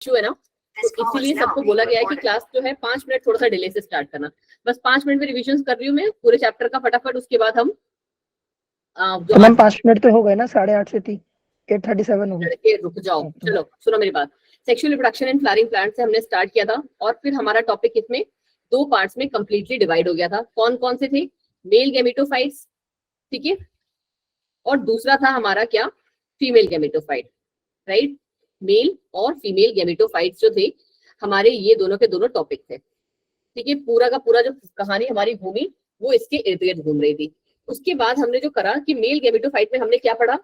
Issue है ना, तो इसीलिए सबको बोला गया है कि क्लास जो है 5 मिनट थोड़ा सा डिले से स्टार्ट करना। बस 5 मिनट में रिविजन कर रही हूँ मैं पूरे चैप्टर का फटाफट, उसके बाद हम तो मैम 5 मिनट तो हो गए ना, 8:30 से 8:37 हो गए। रुक जाओ, चलो सुनो मेरी बात। Sexual reproduction in flowering plant से हमने स्टार्ट किया था, और फिर हमारा टॉपिक इसमें 2 पार्ट्स में कंप्लीटली डिवाइड हो गया था। कौन कौन से थे? मेल गैमेटोफाइट्स, ठीक है, और दूसरा था हमारा क्या? Female gametophyte, right. मेल और फीमेल गैमेटोफाइट्स जो थे हमारे, ये दोनों के दोनों टॉपिक थे, ठीक है। पूरा का पूरा जो कहानी हमारी घूमी वो इसके इर्द गिर्द घूम रही थी। उसके बाद हमने जो करा कि मेल गैमेटोफाइट में हमने क्या पढ़ा?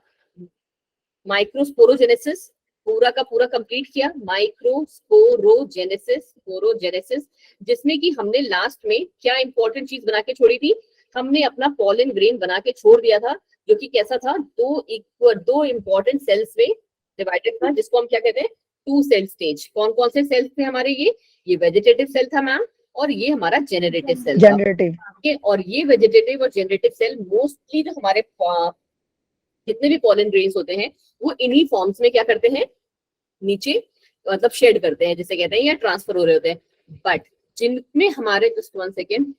माइक्रोस्पोरोजेनेसिस, पूरा का पूरा कंप्लीट किया। स्पोरोजेनेसिस, जिसमें कि हमने लास्ट में क्या इंपॉर्टेंट चीज बना के छोड़ी थी? हमने अपना पॉलन ग्रेन बना के छोड़ दिया था, जो कि कैसा था? दो इंपॉर्टेंट सेल्स में डिवाइडेड था, जिसको हम क्या कहते हैं? 2 सेल स्टेज। कौन कौन से सेल्स थे हमारे? ये वेजिटेटिव सेल था मैम, और ये हमारा जेनरेटिव सेल था। और ये वेजिटेटिव और जेनरेटिव सेल मोस्टली जो हमारे जितने भी पॉलन ग्रेन्स होते हैं वो इन्हीं फॉर्म्स में क्या करते हैं? नीचे मतलब शेड करते हैं, जिसे कहते हैं, या ट्रांसफर हो रहे होते हैं। बट जिनमें हमारे, जस्ट 1 सेकेंड,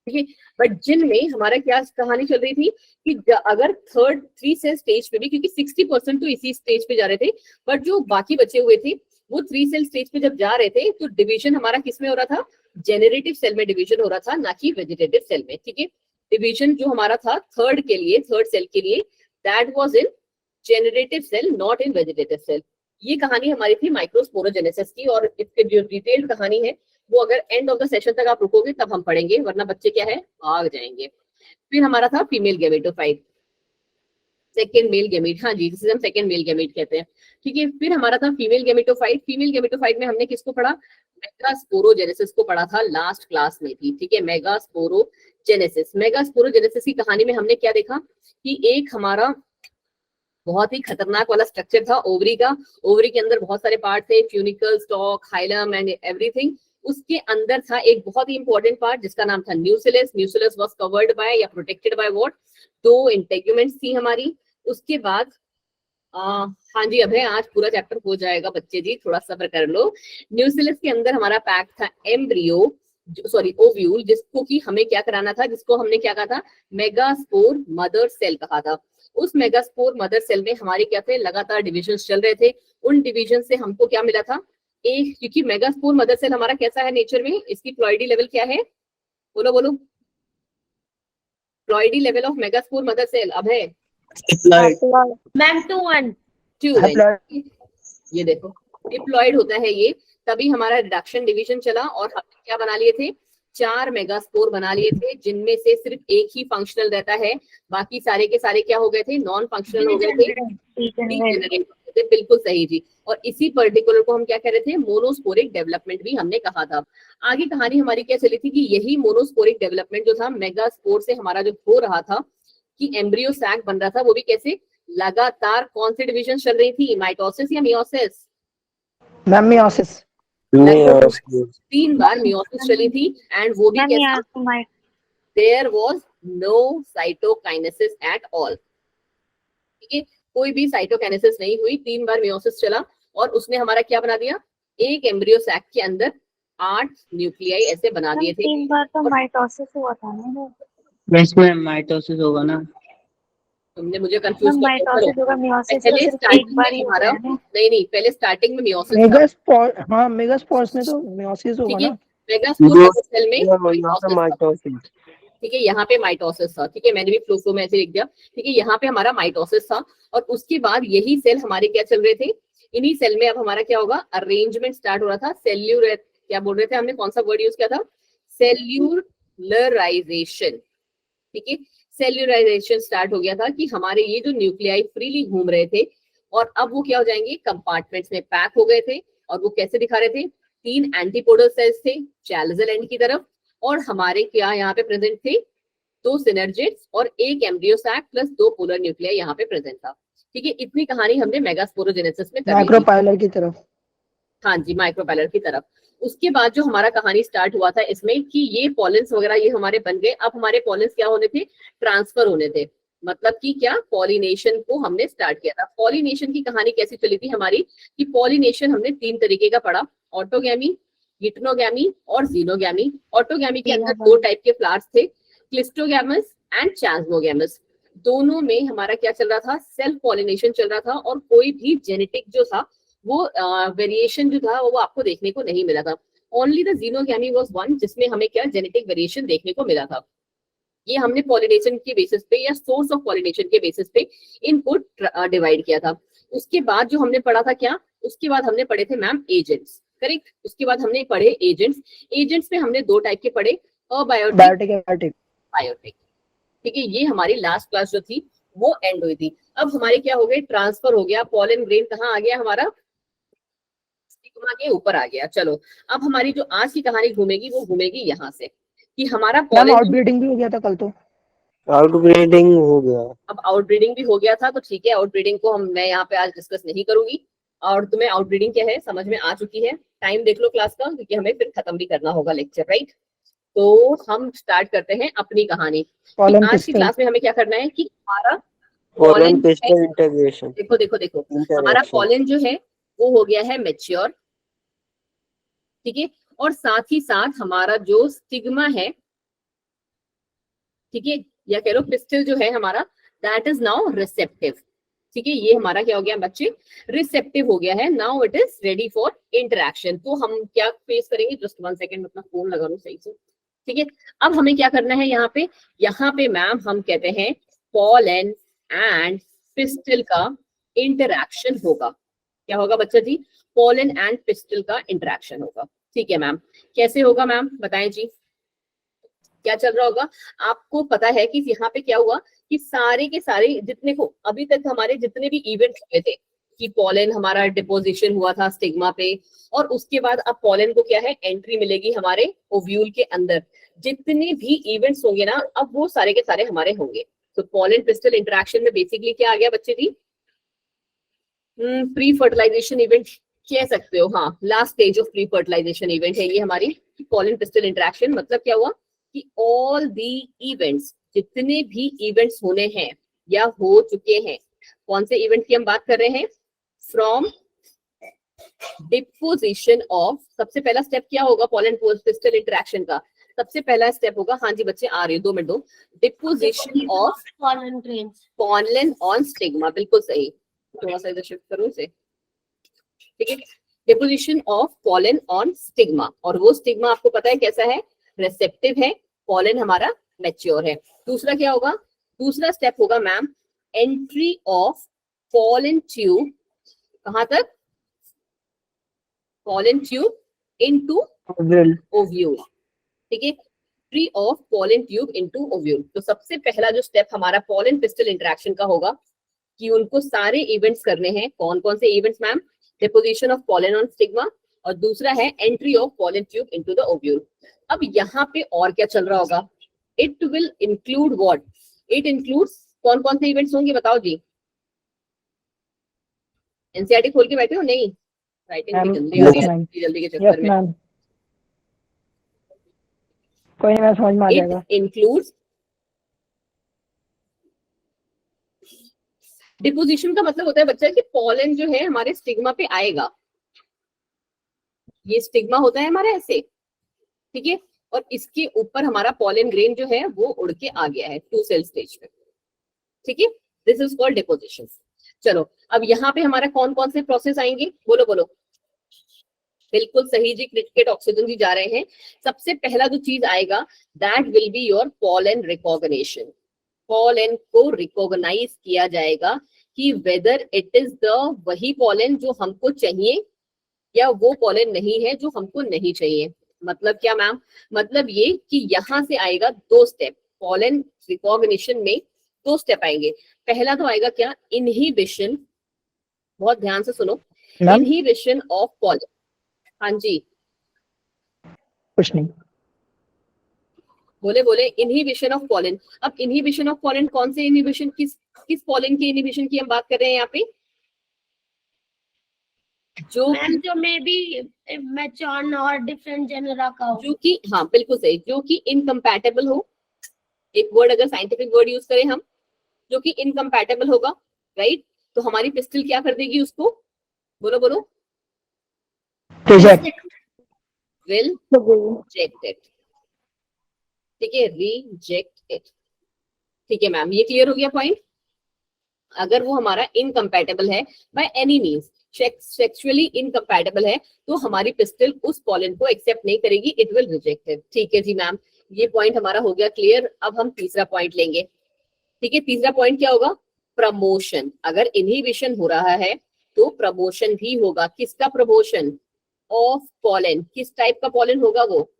ठीक है, बट जिनमें हमारा क्या कहानी चल रही थी कि अगर 3 सेल स्टेज पे भी, क्योंकि 60% तो इसी स्टेज पे जा रहे थे, बट जो बाकी बचे हुए थे वो 3 सेल स्टेज पे जब जा रहे थे, तो डिवीजन हमारा किस में हो रहा था? जेनरेटिव सेल में डिवीजन हो रहा था, ना कि वेजिटेटिव सेल में, ठीक है। डिवीजन जो हमारा था थर्ड सेल के लिए, that was in generative cell, not in vegetative cell. ये कहानी हमारी थी माइक्रोस्पोरोजेनेसिस की, और इसकी जो डिटेल्ड कहानी है वो अगर एंड ऑफ द सेशन तक आप रुकोगे तब हम पढ़ेंगे, वरना बच्चे क्या है, भाग जाएंगे। फिर हमारा था female gametophyte, second male gamete, हाँ जी, जिसे हम सेकेंड मेल गैमेट कहते हैं, ठीक है। फिर हमारा था फीमेल गैमेटोफाइट। फीमेल गैमेटोफाइट में हमने किसको पढ़ा? मेगास्पोरोजेनेसिस को पढ़ा था, लास्ट क्लास में थी, ठीक है। मेगास्पोरोजेनेसिस की कहानी में हमने क्या देखा कि एक हमारा बहुत ही खतरनाक वाला स्ट्रक्चर था ओवरी का। ओवरी के अंदर बहुत सारे पार्ट थे, funicle, stock, hilum and everything. उसके अंदर था एक बहुत ही इंपॉर्टेंट पार्ट जिसका नाम था न्यूसिलस। न्यूसिलस वाज कवर्ड बाय या प्रोटेक्टेड बाय व्हाट? 2 इंटेगुमेंट्स थी हमारी। उसके बाद हाँ जी अभय, आज पूरा चैप्टर हो जाएगा बच्चे जी, थोड़ा सब्र कर लो। न्यूसिलस के अंदर हमारा पैक था एम्ब्रियो, सॉरी ओव्यूल, जिसको कि हमें क्या कराना था, जिसको हमने क्या कहा था? मेगास्पोर मदर सेल कहा था। उस मेगास्पोर मदर सेल में हमारे क्या थे? लगातार डिविजन्स चल रहे थे। उन डिविजन से हमको क्या मिला था? एक, क्योंकि मेगास्पोर मदर सेल हमारा कैसा है नेचर में, इसकी प्लॉइडी लेवल क्या है? बोलो बोलो, ploidy level of megaspore mother cell Abhay? Ma'am 2 ये देखो डिप्लॉयड होता है ये, तभी हमारा रिडक्शन डिवीजन चला, और हमने क्या बना लिए थे? 4 मेगास्पोर बना लिए थे, जिनमें से सिर्फ एक ही फंक्शनल रहता है, बाकी सारे के सारे क्या हो गए थे? नॉन फंक्शनल हो गए थे। बिल्कुल सही जी। और इसी पर्टिकुलर को हम क्या कह रहे थे? मोनोस्पोरिक डेवलपमेंट भी हमने कहा था। आगे कहानी हमारी क्या चली थी कि यही मोनोस्पोरिक डेवलपमेंट जो था मेगास्पोर से हमारा जो हो रहा था कि एम्ब्रियो सैक बन रहा था, वो भी कैसे? लगातार कौन सी डिवीजन चल रही थी? माइटोसिस या मियोसिस? Ma'am meiosis. 3 बार मियोसिस चली थी, एंड वो भी कैसा? There was no cytokinesis at all, ठीक है, कोई भी साइटोकाइनेसिस नहीं हुई। 3 बार मियोसिस चला, और उसने हमारा क्या बना दिया? एक एम्ब्रियो सैक के अंदर 8 न्यूक्लियाई ऐसे बना दिए थे। 3 बार तो माइटोसिस हुआ था ना, इसमें माइटोसिस होगा ना? तुमने मुझे कंफ्यूज कर दिया। माइटोसिस होगा, मियोसिस पहले तो सिर्फ एक स्टार्टिंग बार में ही हमारा होता है। नहीं, पहले स्टार्टिंग में मियोसिस था, मेगास्पोर, हाँ मेगास्पोर्स में तो मियोसिस होगा ठीक है। ना। मेगास्पोर सेल में माइटोसिस, ठीक है, यहाँ पे माइटोसिस था, ठीक है, मैंने भी फ्लो में ऐसे लिख दिया, ठीक है। यहाँ पे हमारा माइटोसिस था, और उसके बाद यही सेल हमारे क्या चल रहे थे? इन्हीं सेल में अब हमारा क्या होगा? अरेंजमेंट स्टार्ट हो रहा था। सेल्यूलर, क्या बोल रहे थे हमने, कौन सा वर्ड यूज किया था? सेल्यूलराइजेशन, ठीक है। सेल्यूलराइजेशन स्टार्ट हो गया था कि हमारे ये जो न्यूक्लियाई फ्रीली घूम रहे थे, और अब वो क्या हो जाएंगे? कंपार्टमेंट्स में पैक हो गए थे। और वो कैसे दिखा रहे थे? 3 एंटीपोडल सेल्स थे चैलिजल एंड की तरफ, और हमारे क्या यहाँ पे प्रेजेंट थे? 2 सिनर्जिड्स और एक embryo sac plus 2 polar nuclei यहाँ पे प्रेजेंट था, ठीक है। इतनी कहानी हमने मेगास्पोरोजेनेसिस में कर ली थी। माइक्रोपाइलर की तरफ, हाँ जी, माइक्रोपाइलर की तरफ। उसके बाद जो हमारा कहानी स्टार्ट हुआ था इसमें कि ये पॉलेंस वगैरह ये हमारे बन गए। अब हमारे पॉलेंस क्या होने थे? ट्रांसफर होने थे। मतलब कि क्या, पॉलिनेशन को हमने स्टार्ट किया था। पॉलिनेशन की कहानी कैसी चली थी हमारी, कि पॉलिनेशन हमने 3 तरीके का पढ़ा, ऑटोगैमी, गिटनोगैमी और जीनोगैमी। ऑटोगैमी के अंदर 2 टाइप के फ्लावर्स थे, क्लिस्टोगैमस एंड चांसमोगैमस। दोनों में हमारा क्या चल रहा था, सेल्फ पॉलिनेशन चल रहा था, और कोई भी जेनेटिक जो था वो वेरिएशन जो था वो आपको देखने को नहीं मिला था। Only the xenogamy was one, जिसमें हमें क्या, जेनेटिक वेरिएशन देखने को मिला था। ये हमने पॉलिनेशन के बेसिस पे या सोर्स ऑफ पॉलिनेशन के बेसिस पे इनको डिवाइड किया था। उसके बाद जो हमने पढ़ा था क्या, उसके बाद हमने पढ़े थे मैम एजेंट्स, करेक्ट। उसके बाद हमने पढ़े एजेंट्स। एजेंट्स में हमने 2 टाइप के पढ़े, अबायोटिक, बायोटिक। ठीक है, ये हमारी लास्ट क्लास जो थी वो एंड हुई थी। अब हमारे क्या हो गए, ट्रांसफर हो गया, पॉलन ग्रेन कहाँ आ गया हमारा, स्टिग्मा के ऊपर आ गया। चलो अब हमारी जो आज की कहानी घूमेगी वो घूमेगी यहाँ से, कि हमारा मैम आउटब्रीडिंग भी हो गया था कल तो। आउटब्रीडिंग हो गया। अब आउटब्रीडिंग भी हो गया था तो ठीक है, आउटब्रीडिंग को मैं यहाँ पे आज डिस्कस नहीं करूंगी। और तुम्हें आउटब्रीडिंग क्या है समझ में आ चुकी है। टाइम देख लो क्लास का, क्योंकि हमें फिर खत्म भी करना होगा लेक्चर, राइट। तो हम स्टार्ट करते हैं अपनी कहानी। आज की क्लास में हमें क्या करना है कि हमारा पॉलन पिस्टल इंटीग्रेशन। देखो देखो देखो, हमारा पॉलन जो है वो हो गया है मैच्योर, ठीक है। और साथ ही साथ हमारा जो स्टिग्मा है, ठीक है, या कह लो पिस्टल जो है हमारा, दैट इज नाउ रिसेप्टिव। ठीक है, ये हमारा क्या हो गया बच्चे, रिसेप्टिव हो गया है। Now it is ready for interaction. तो हम क्या फेस करेंगे, जस्ट 1 सेकेंड, अपना फोन लगा लो सही से, ठीक है। अब हमें क्या करना है यहाँ पे मैम हम कहते हैं पॉलन एंड पिस्टल का इंटरेक्शन होगा। क्या होगा बच्चा जी, पॉलन एंड पिस्टल का इंटरेक्शन होगा। ठीक है मैम, कैसे होगा मैम बताएं जी, क्या चल रहा होगा। आपको पता है कि यहाँ पे क्या हुआ कि सारे के सारे जितने को अभी तक हमारे जितने भी इवेंट्स हुए थे, कि पॉलन हमारा डिपोजिशन हुआ था स्टिग्मा पे, और उसके बाद अब पॉलन को क्या है, एंट्री मिलेगी हमारे ओव्यूल के अंदर। जितने भी इवेंट्स होंगे ना, अब वो सारे के सारे हमारे होंगे। तो पॉलन पिस्टल इंटरेक्शन में बेसिकली क्या आ गया बच्चे जी, प्री फर्टिलाइजेशन इवेंट कह सकते हो, हाँ, last stage of pre fertilisation event है ये हमारी पॉलन पिस्टल इंटरेक्शन। मतलब क्या हुआ कि ऑल दी इवेंट्स, जितने भी इवेंट्स होने हैं या हो चुके हैं, कौन से इवेंट की हम बात कर रहे हैं, फ्रॉम डिपोजिशन ऑफ, सबसे पहला स्टेप क्या होगा पॉलन पिस्टल इंटरेक्शन का, सबसे पहला स्टेप होगा, हाँ जी बच्चे आ रही है 2 मिनट दो, deposition of pollen grains, pollen on stigma, बिल्कुल सही, थोड़ा सा इधर शिफ्ट करूं इसे, ठीक है। Deposition of pollen on stigma, और वो स्टिग्मा आपको पता है कैसा है, रिसेप्टिव है, पॉलन हमारा मैच्योर है। दूसरा क्या होगा, दूसरा स्टेप होगा ma'am entry of pollen tube, कहां तक, पॉलन ट्यूब इनटू ओव्यूल, ठीक है, entry of pollen tube into ovule. तो सबसे पहला जो स्टेप हमारा पॉलन पिस्टल इंटरेक्शन का होगा कि उनको सारे इवेंट्स करने हैं। कौन कौन से events ma'am, deposition of pollen on stigma, और दूसरा है entry of pollen tube into the ovule. अब यहाँ पे और क्या चल रहा होगा, it will include what, it includes कौन कौन से इवेंट्स होंगे बताओ जी, एनसीईआरटी खोल के बैठे हो, नहीं राइटिंग जल्दी के चक्कर में, कोई नहीं, मैं समझ में आ जाएगा। इट इंक्लूड्स, डिपोजिशन का मतलब होता है बच्चा कि पॉलन जो है हमारे स्टिग्मा पे आएगा, ये स्टिग्मा होता है हमारा ऐसे, ठीक है, और इसके ऊपर हमारा पॉलन ग्रेन जो है वो उड़ के आ गया है 2 सेल स्टेज पे, ठीक है, दिस इज कॉल्ड डिपोजिशन। चलो अब यहाँ पे हमारा कौन कौन से प्रोसेस आएंगे, बोलो बोलो, बिल्कुल सही जी, क्रिकेट ऑक्सीजन जी जा रहे हैं। सबसे पहला जो चीज आएगा that will be your pollen recognition, pollen को रिकॉग्नाइज किया जाएगा कि वेदर इट इज द वही पॉलन जो हमको चाहिए या वो पॉलन नहीं है जो हमको नहीं चाहिए। मतलब क्या मैम, मतलब ये कि यहाँ से आएगा 2 स्टेप, पॉलन रिकॉग्निशन में 2 स्टेप आएंगे। पहला तो आएगा क्या, इनहिबिशन, बहुत ध्यान से सुनो, इनहिबिशन ऑफ पॉलन, हाँ जी कुछ नहीं, बोले बोले, इनहिबिशन ऑफ पॉलन। अब इनहिबिशन ऑफ पॉलन कौन से इनहिबिशन, किस पॉलन की इनहिबिशन की हम बात कर रहे हैं यहाँ पे, जो में भी मैच्योर और डिफरेंट जेनरा का हो, जो कि, हाँ बिल्कुल सही, जो कि इनकम्पैटिबल हो। एक वर्ड अगर साइंटिफिक वर्ड यूज करें हम, जो कि इनकम्पैटिबल होगा, राइट? तो हमारी पिस्टल क्या कर देगी उसको, बोलो बोलो, रिजेक्ट। विल रिजेक्ट इट, ठीक है, रिजेक्ट इट। ठीक है मैम, ये क्लियर हो गया पॉइंट। अगर वो हमारा इनकम्पैटिबल है by any means, sexually incompatible है, तो हमारी पिस्टल उस पॉलन को एक्सेप्ट नहीं करेगी, इट विल रिजेक्ट इट। ठीक है जी मैम, ये पॉइंट हमारा हो गया क्लियर। अब हम तीसरा पॉइंट लेंगे, ठीक है। तीसरा पॉइंट क्या होगा, प्रमोशन। अगर इनहिबिशन हो रहा है तो प्रमोशन भी होगा। किसका प्रमोशन, ऑफ पॉलन। किस टाइप का पॉलन होगा वो,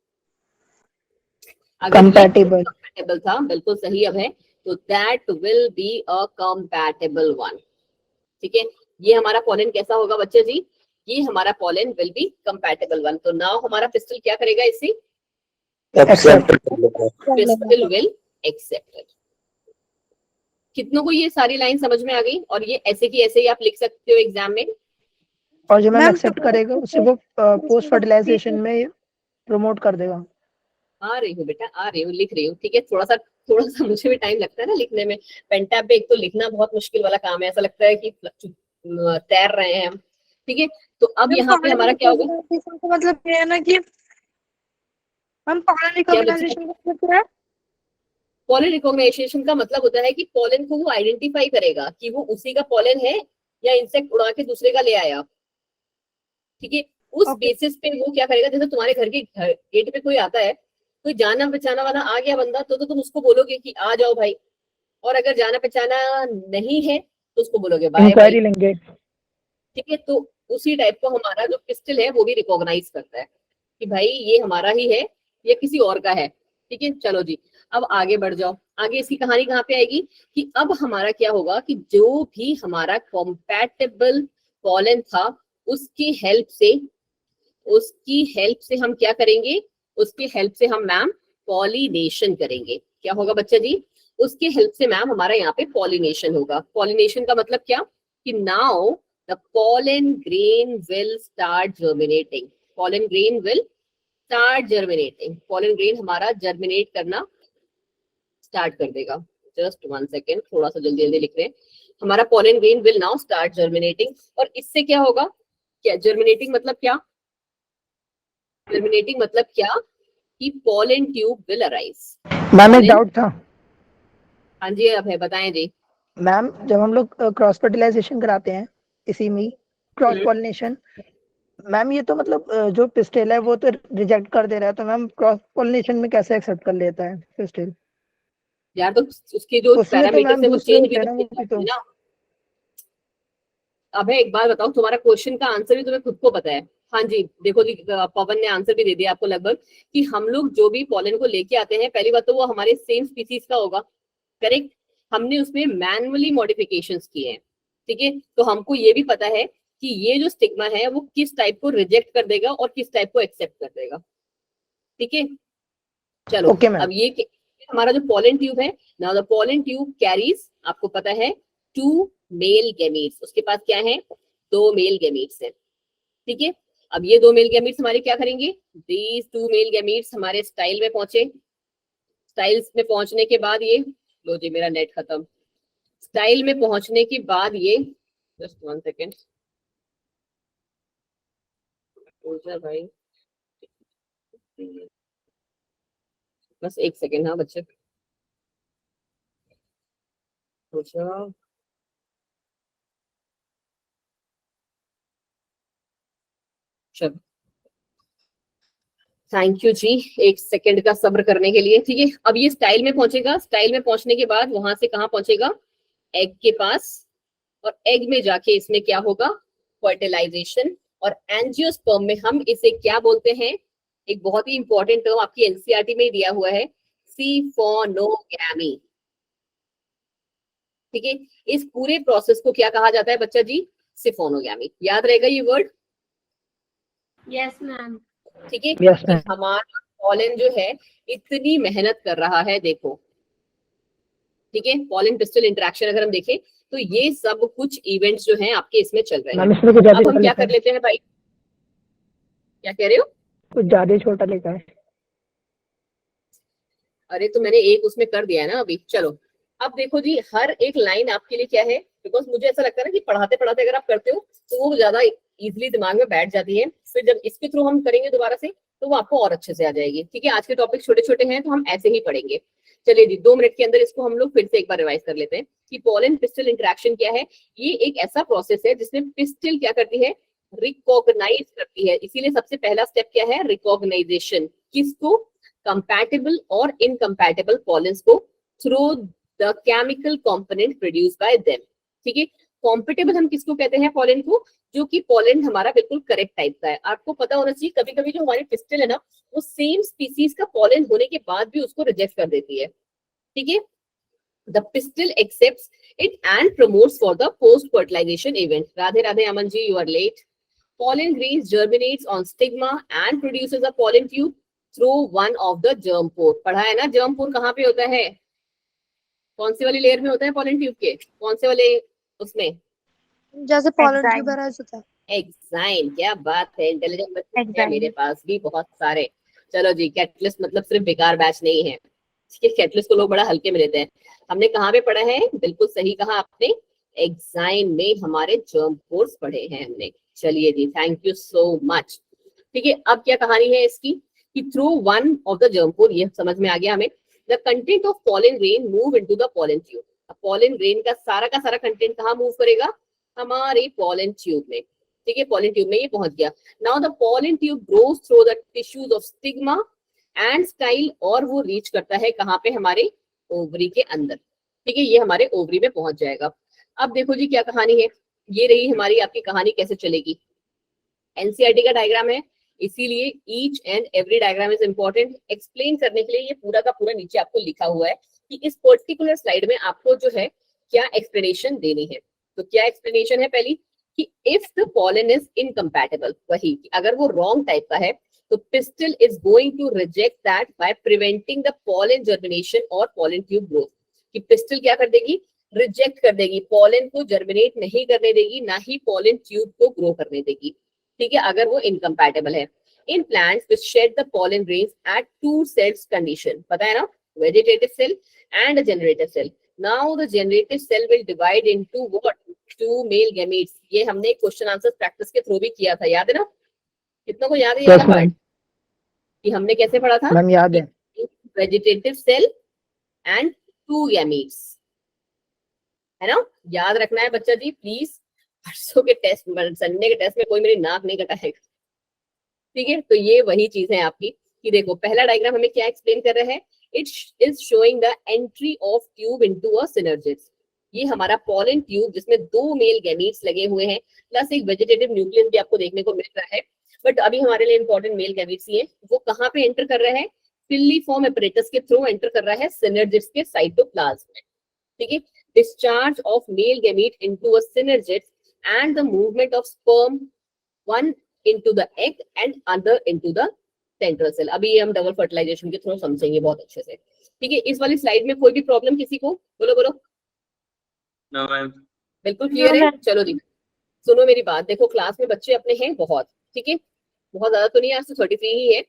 अगर कंपैटिबल कंपैटिबल था, बिल्कुल सही अब है, तो that will be a compatible one, ठीक है। ये हमारा पॉलन कैसा होगा बच्चे जी, ये हमारा pollen will be compatible one. तो नाउ हमारा पिस्टल क्या करेगा इसे, accept pistil will accept it. कितनों को ये सारी लाइन समझ में आ गई, और ये ऐसे की ऐसे ही आप लिख सकते हो एग्जाम में। और जो मैम एक्सेप्ट करेगा उसे वो पोस्ट फर्टिलाइजेशन में प्रमोट कर देगा। आ रही हूँ बेटा, आ रही हूँ, लिख रही हूँ, ठीक है। थोड़ा सा मुझे भी टाइम लगता है ना लिखने में। पेन टैब पे एक तो लिखना बहुत मुश्किल वाला काम है, ऐसा लगता है कि तैर रहे हैं हम, ठीक है। तो अब यहाँ पे हमारा क्या होगा, मतलब ये है ना कि हम पॉलन रिकॉग्नाइजेशन का मतलब है, पॉलन रिकॉग्नाइजेशन का मतलब होता है कि पॉलन को वो आइडेंटिफाई करेगा कि वो उसी का पॉलन है या इंसेक्ट उड़ा के दूसरे का ले आया, ठीक है। उस बेसिस पे वो क्या करेगा, जैसे तुम्हारे घर के गेट पे कोई आता है, कोई जाना पहचाना वाला आ गया बंदा, तो तुम उसको बोलोगे कि आ जाओ भाई, और अगर जाना पहचाना नहीं है तो उसको बोलोगे बाय भाई, इंक्वायरी लेंगे। ठीक है। तो उसी टाइप को हमारा जो पिस्टल है वो भी रिकॉग्नाइज करता है कि भाई ये हमारा ही है, ये किसी और का है, ठीक है। चलो जी, अब आगे बढ़ जाओ। आगे इसकी कहानी कहाँ पे आएगी कि अब हमारा क्या होगा कि जो भी हमारा कॉम्पैटिबल पॉलन था, उसकी हेल्प से हम क्या करेंगे, उसकी हेल्प से हम मैम पॉलिनेशन करेंगे। क्या होगा बच्चा जी, उसके हेल्प से मैम हमारा यहाँ पे पॉलिनेशन होगा। पॉलिनेशन का मतलब क्या कि now the pollen grain will start germinating, pollen grain will start germinating, pollen grain हमारा जर्मिनेट करना स्टार्ट कर देगा। जस्ट 1 सेकेंड, थोड़ा सा जल्दी जल्दी लिख रहे हैं। हमारा pollen grain will now start germinating, और इससे क्या होगा, क्या जर्मिनेटिंग मतलब क्या, जर्मिनेटिंग मतलब क्या कि pollen tube will arise। Ma'am एक डाउट था। हाँ जी, अब है, बताएं जी। मैम जब हम लोग क्रॉस फर्टिलाइजेशन कराते हैं, इसी में क्रॉस पॉलिनेशन, मैम ये तो मतलब जो पिस्टल है वो तो रिजेक्ट कर दे रहा है, तो मैम क्रॉस पॉलिनेशन में कैसे एक्सेप्ट कर लेता है पिस्टल? यार तो उसके जो उसमें तो पैरामीटर्स मैम है वो दूसरे चेंज भी होते हैं तो ना, वो तो ना। अब एक बात बताओ, तुम्हारा क्वेश्चन का आंसर भी तुम्हें खुद को पता है। हाँ जी, देखो जी, पवन ने आंसर भी दे दिया आपको लगभग, कि हम लोग जो भी पॉलन को लेके आते हैं, पहली बात तो वो हमारे सेम स्पीसीज का होगा, करेक्ट। हमने उसमें मैनुअली मॉडिफिकेशंस किए हैं, ठीक है। तो हमको ये भी पता है कि ये जो स्टिग्मा है वो किस टाइप को रिजेक्ट कर देगा और किस टाइप को एक्सेप्ट कर देगा, ठीक है। चलो, ओके मैम। अब ये हमारा जो पॉलन ट्यूब है, now the pollen tube carries, आपको पता है, 2 मेल गैमीट्स। उसके पास क्या है, 2 मेल गैमीट्स है, ठीक है। अब ये 2 मेल गैमीट्स हमारे क्या करेंगे, दीज 2 मेल गैमीट्स हमारे स्टाइल में पहुंचे। स्टाइल्स में पहुंचने के बाद ये, लो जी मेरा नेट खत्म। स्टाइल में पहुंचने के बाद ये, जस्ट 1 सेकेंड भाई, बस 1 सेकेंड, हाँ बच्चे, चलो, थैंक यू जी, 1 सेकेंड का सब्र करने के लिए, ठीक है। अब ये स्टाइल में पहुंचेगा, स्टाइल में पहुंचने के बाद वहां से कहाँ पहुंचेगा, एग के पास, और एग में जाके इसमें क्या होगा, फर्टिलाइजेशन। और एंजियोस्पर्म में हम इसे क्या बोलते हैं, एक बहुत ही इंपॉर्टेंट टर्म आपकी एनसीईआरटी में ही दिया हुआ है, सिफोनोगैमी, ठीक है। इस पूरे प्रोसेस को क्या कहा जाता है बच्चा जी, सिफोनोगैमी। याद रहेगा ये वर्ड, यस मैम, ठीक है। यस कि मैम। हमारा पॉलन जो है इतनी मेहनत कर रहा है, देखो, ठीक है। पॉलन पिस्टल इंटरेक्शन अगर हम देखें तो ये सब कुछ इवेंट्स जो हैं आपके इसमें चल रहे मैम हैं। इसमें कुछ ज्यादा अब हम छोटा क्या लिखा कर है, लेते हैं भाई, क्या कह रहे हो, कुछ ज्यादा छोटा लिखा है। अरे तो मैंने एक उसमें कर दिया है ना अभी। चलो, अब देखो जी, हर एक लाइन आपके लिए क्या है, बिकॉज मुझे ऐसा लगता है ना कि पढ़ाते पढ़ाते अगर आप करते हो तो वो ज्यादा इजीली दिमाग में बैठ जाती है, फिर जब इसके थ्रू हम करेंगे दोबारा से तो वो आपको और अच्छे से आ जाएगी। ठीक है, आज के टॉपिक छोटे छोटे हैं तो हम ऐसे ही पढ़ेंगे। चलिए जी, 2 मिनट के अंदर इसको हम लोग फिर से एक बार रिवाइज कर लेते हैं कि पॉलन पिस्टल इंटरेक्शन क्या है। ये एक ऐसा प्रोसेस है जिसमें पिस्टल क्या करती है, रिकॉग्नाइज करती है। इसीलिए सबसे पहला स्टेप क्या है, रिकॉग्नाइजेशन। किसको, कंपैटिबल और इनकम्पैटिबल पॉलेंस को through the chemical component produce by them. ठीक है, कॉम्पिटेबल हम किसको कहते हैं, पॉलेन को, जो कि पॉलेन हमारा बिल्कुल करेक्ट टाइप का है। आपको पता होना चाहिए कभी कभी जो हमारी पिस्टल है ना, वो सेम स्पीसीज का पॉलेन होने के बाद भी उसको रिजेक्ट कर देती है। ठीक है, the pistil accepts it and promotes for the post fertilisation event. Radhe Radhe Aman ji, you are late. Pollen grains germinates on stigma and produces a pollen tube through one of the germ pore। पढ़ा है ना, germ pore कहाँ पे होता है, कौन सी वाली layer में होता है pollen tube के, कौन से वाले उसमें, जैसे pollen tuberous होता है। एक्साइन। क्या बात है, इंटेलिजेंट बच्चे हैं मेरे पास भी बहुत सारे। चलो जी, कैटलिस्ट मतलब सिर्फ बेकार बैच नहीं है। कैटलिस्ट को लोग बड़ा हल्के में लेते हैं। हमने कहाँ पे पढ़ा है, बिल्कुल सही कहा आपने, एक्साइन में हमारे जर्म पोर्स पढ़े हैं हमने। चलिए जी, थैंक यू सो मच। ठीक है, अब क्या कहानी है इसकी कि through one of the germ pore, ये समझ में आ गया हमें, the content of pollen grain move into the pollen tube. Pollen grain का सारा कंटेंट कहाँ मूव करेगा, हमारे पॉलन ट्यूब में। ठीक है, पॉलन ट्यूब में ये पहुंच गया। Now the pollen tube grows through the tissues of stigma and style, और वो रीच करता है कहाँ पे, हमारे ओवरी के अंदर। ठीक है, ये हमारे ओवरी में पहुंच जाएगा। अब देखो जी क्या कहानी है, ये रही हमारी आपकी कहानी कैसे चलेगी। एनसीईआरटी का डायग्राम है, इसीलिए each and every diagram is important. Explain करने के लिए ये पूरा का पूरा नीचे आपको लिखा हुआ है कि इस पर्टिकुलर स्लाइड में आपको जो है क्या एक्सप्लेनेशन देनी है। तो क्या एक्सप्लेनेशन है, पहली कि if the pollen is incompatible, वही कि अगर वो रॉन्ग टाइप का है तो pistil is going to reject that by preventing the pollen germination और पॉलन ट्यूब ग्रोथ। कि पिस्टल क्या कर देगी, रिजेक्ट कर देगी, पॉलन को जर्मिनेट नहीं करने देगी, ना ही पॉलन ट्यूब को ग्रो करने देगी। ठीक है, अगर वो इनकम्पैटिबल है। In plants which shed the pollen grains at two cells condition, पता है ना, vegetative cell and a generative cell. Now the generative cell will divide into what, two male gametes. ये हमने क्वेश्चन आंसर प्रैक्टिस के through भी किया था, याद है ना, कितनों को याद है ये वाला पार्ट कि हमने कैसे पढ़ा था, मैम याद है, vegetative cell and two gametes, है ना, याद रखना है बच्चा जी प्लीज। परसों के टेस्ट, संडे के टेस्ट में कोई मेरी नाक नहीं कटाएगा। ठीक है, तो ये वही चीज है आपकी कि देखो पहला डायग्राम हमें क्या एक्सप्लेन कर रहा है, it is showing the entry of tube into a synergids. ये हमारा पॉलन ट्यूब जिसमें 2 मेल गैमीट्स लगे हुए हैं प्लस एक वेजिटेटिव न्यूक्लियस भी आपको देखने को मिल रहा है, बट अभी हमारे लिए इंपॉर्टेंट मेल गैमीट्स ही है। वो कहाँ पे एंटर कर रहा है, फिलिफॉर्म एपरेटस के थ्रू एंटर कर रहा है सिनर्जिड्स के साइटोप्लाज्म में। ठीक है, discharge of male gamete into a synergid and the movement of sperm, one into the egg and other into the central cell। अभी ये हम डबल फर्टिलाइजेशन के थ्रू समझेंगे बहुत अच्छे से। ठीक है, इस वाली स्लाइड में कोई भी प्रॉब्लम किसी को, बोलो बोलो। No, ma'am. बिल्कुल क्लियर है। चलो जी, सुनो मेरी बात, देखो क्लास में बच्चे अपने हैं बहुत, ठीक है, बहुत ज्यादा तो नहीं, आज तो 33 ही है,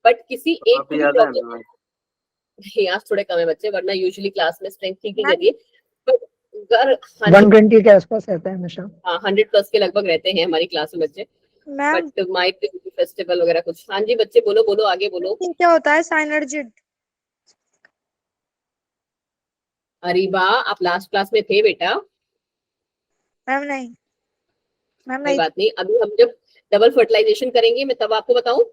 बट किसी एक को भी प्रॉब्लम नहीं, आज थोड़े कम है बच्चे, वरना यूजुअली क्लास में स्ट्रेंथ ठीक ही रहती है, बट अगर 120 के आसपास रहता है हमेशा। हाँ 100+ के लगभग रहते हैं हमारी क्लास में बच्चे, बट माइट बी फेस्टिवल वगैरह कुछ। हाँ जी बच्चे बोलो बोलो, आगे बोलो। क्या होता है साइनर्जिड? अरे वाह, आप लास्ट क्लास में थे बेटा। मैम नहीं, मैम कोई नहीं। बात नहीं, अभी हम जब डबल फर्टिलाइजेशन करेंगे मैं तब आपको बताऊं,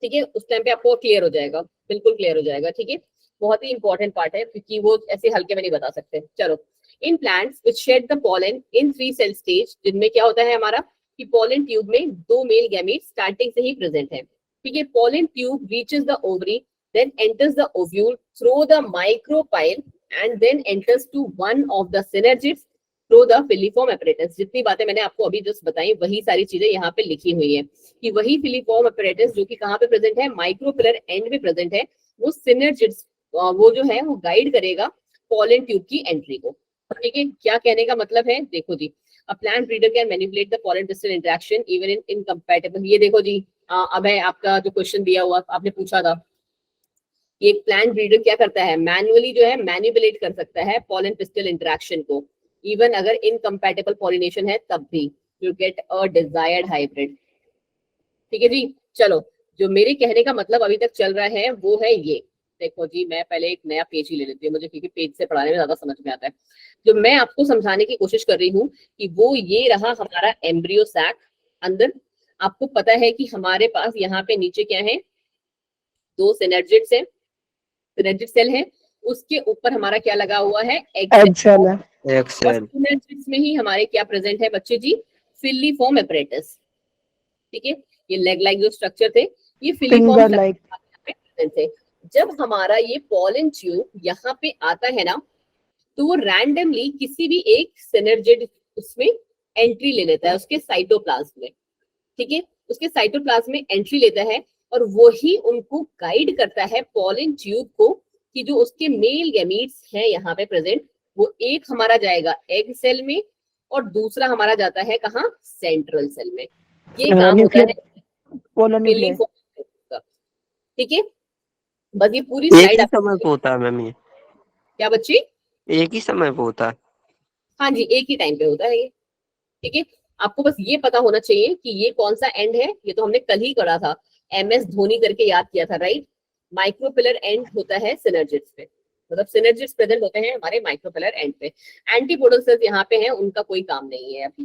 ठीक है, उस टाइम पे आपको क्लियर हो जाएगा, बिल्कुल क्लियर हो जाएगा। ठीक है, बहुत ही इंपॉर्टेंट पार्ट है क्योंकि वो ऐसे हल्के में नहीं बता सकते। चलो, in plants which shed the pollen in 3 cell stage, जिनमें क्या होता है हमारा कि पॉलन ट्यूब में 2 मेल गैमीट्स स्टार्टिंग से ही प्रेजेंट है। ठीक है, pollen tube reaches the ovary, then enters the ovule through the micropyle and then enters to one of the synergids through the filiform apparatus. जितनी बातें मैंने आपको अभी जस्ट बताई वही सारी चीजें यहाँ पे लिखी हुई है कि वही फिलिफॉर्म एपरेटस जो कि कहाँ पे प्रेजेंट है, माइक्रोपिलर एंड पे प्रेजेंट है, वो सिनर्जिड्स वो जो है वो गाइड करेगा पॉलन ट्यूब की एंट्री को। ठीक है, क्या कहने का मतलब है, देखो जी, a plant breeder can manipulate the pollen pistil interaction even in incompatible. ये देखो जी, अब है आपका जो क्वेश्चन दिया हुआ आपने पूछा था ये एक प्लांट ब्रीडर क्या करता है, मैन्युअली जो है मैनिपुलेट कर सकता है पॉलन पिस्टल इंटरेक्शन को, इवन अगर इनकम्पैटिबल पॉलिनेशन है तब भी, to get a desired hybrid. ठीक है जी, चलो जो मेरे कहने का मतलब अभी तक चल रहा है वो है ये। देखो जी, मैं पहले एक नया पेज ही ले लेती हूँ मुझे, क्योंकि पेज से पढ़ाने में ज्यादा समझ में आता है। जो मैं आपको समझाने की कोशिश कर रही हूँ कि वो ये रहा हमारा एम्ब्रियो सैक। अंदर आपको पता है कि हमारे पास यहाँ पे नीचे क्या है, 2 सिनर्जिड्स है, सिनर्जिड सेल है, उसके ऊपर हमारा क्या लगा हुआ है, एग सेल है। और सिनर्जिड्स में ही हमारे क्या प्रेजेंट है बच्चे जी, फिलीफॉर्म एपरेटस। ठीक है, ये लेग लाइक जो स्ट्रक्चर थे ये फिलीफॉर्म लाइक प्रेजेंट थे। जब हमारा ये पॉलन ट्यूब यहाँ पे आता है ना, तो वो रैंडमली किसी भी एक सिनर्जिड उसमें एंट्री ले लेता है, उसके साइटोप्लाज्म में। ठीक है, उसके साइटोप्लाज्म में एंट्री लेता है और वही उनको गाइड करता है पॉलन ट्यूब को, कि जो उसके मेल गैमीट्स हैं यहाँ पे प्रेजेंट, वो एक हमारा जाएगा एग सेल में और दूसरा हमारा जाता है कहाँ, सेंट्रल सेल में। ये काम होता है पोलर न्यूक्लियस। ठीक है, बस ये पूरी एक स्लाइड ही समय पे होता है मैम, ये क्या बच्ची, एक ही समय पे होता है? हाँ जी, एक ही टाइम पे होता है ये। ठीक है, आपको बस ये पता होना चाहिए कि ये कौन सा एंड है, ये तो हमने कल ही करा था, MS धोनी करके याद किया था, राइट। माइक्रोपिलर एंड होता है सिनर्जिड्स पे, मतलब सिनर्जिड्स प्रेजेंट होते हैं हमारे माइक्रोपिलर एंड पे। एंटीपोडल सेल्स यहाँ पे हैं, उनका कोई काम नहीं है अभी।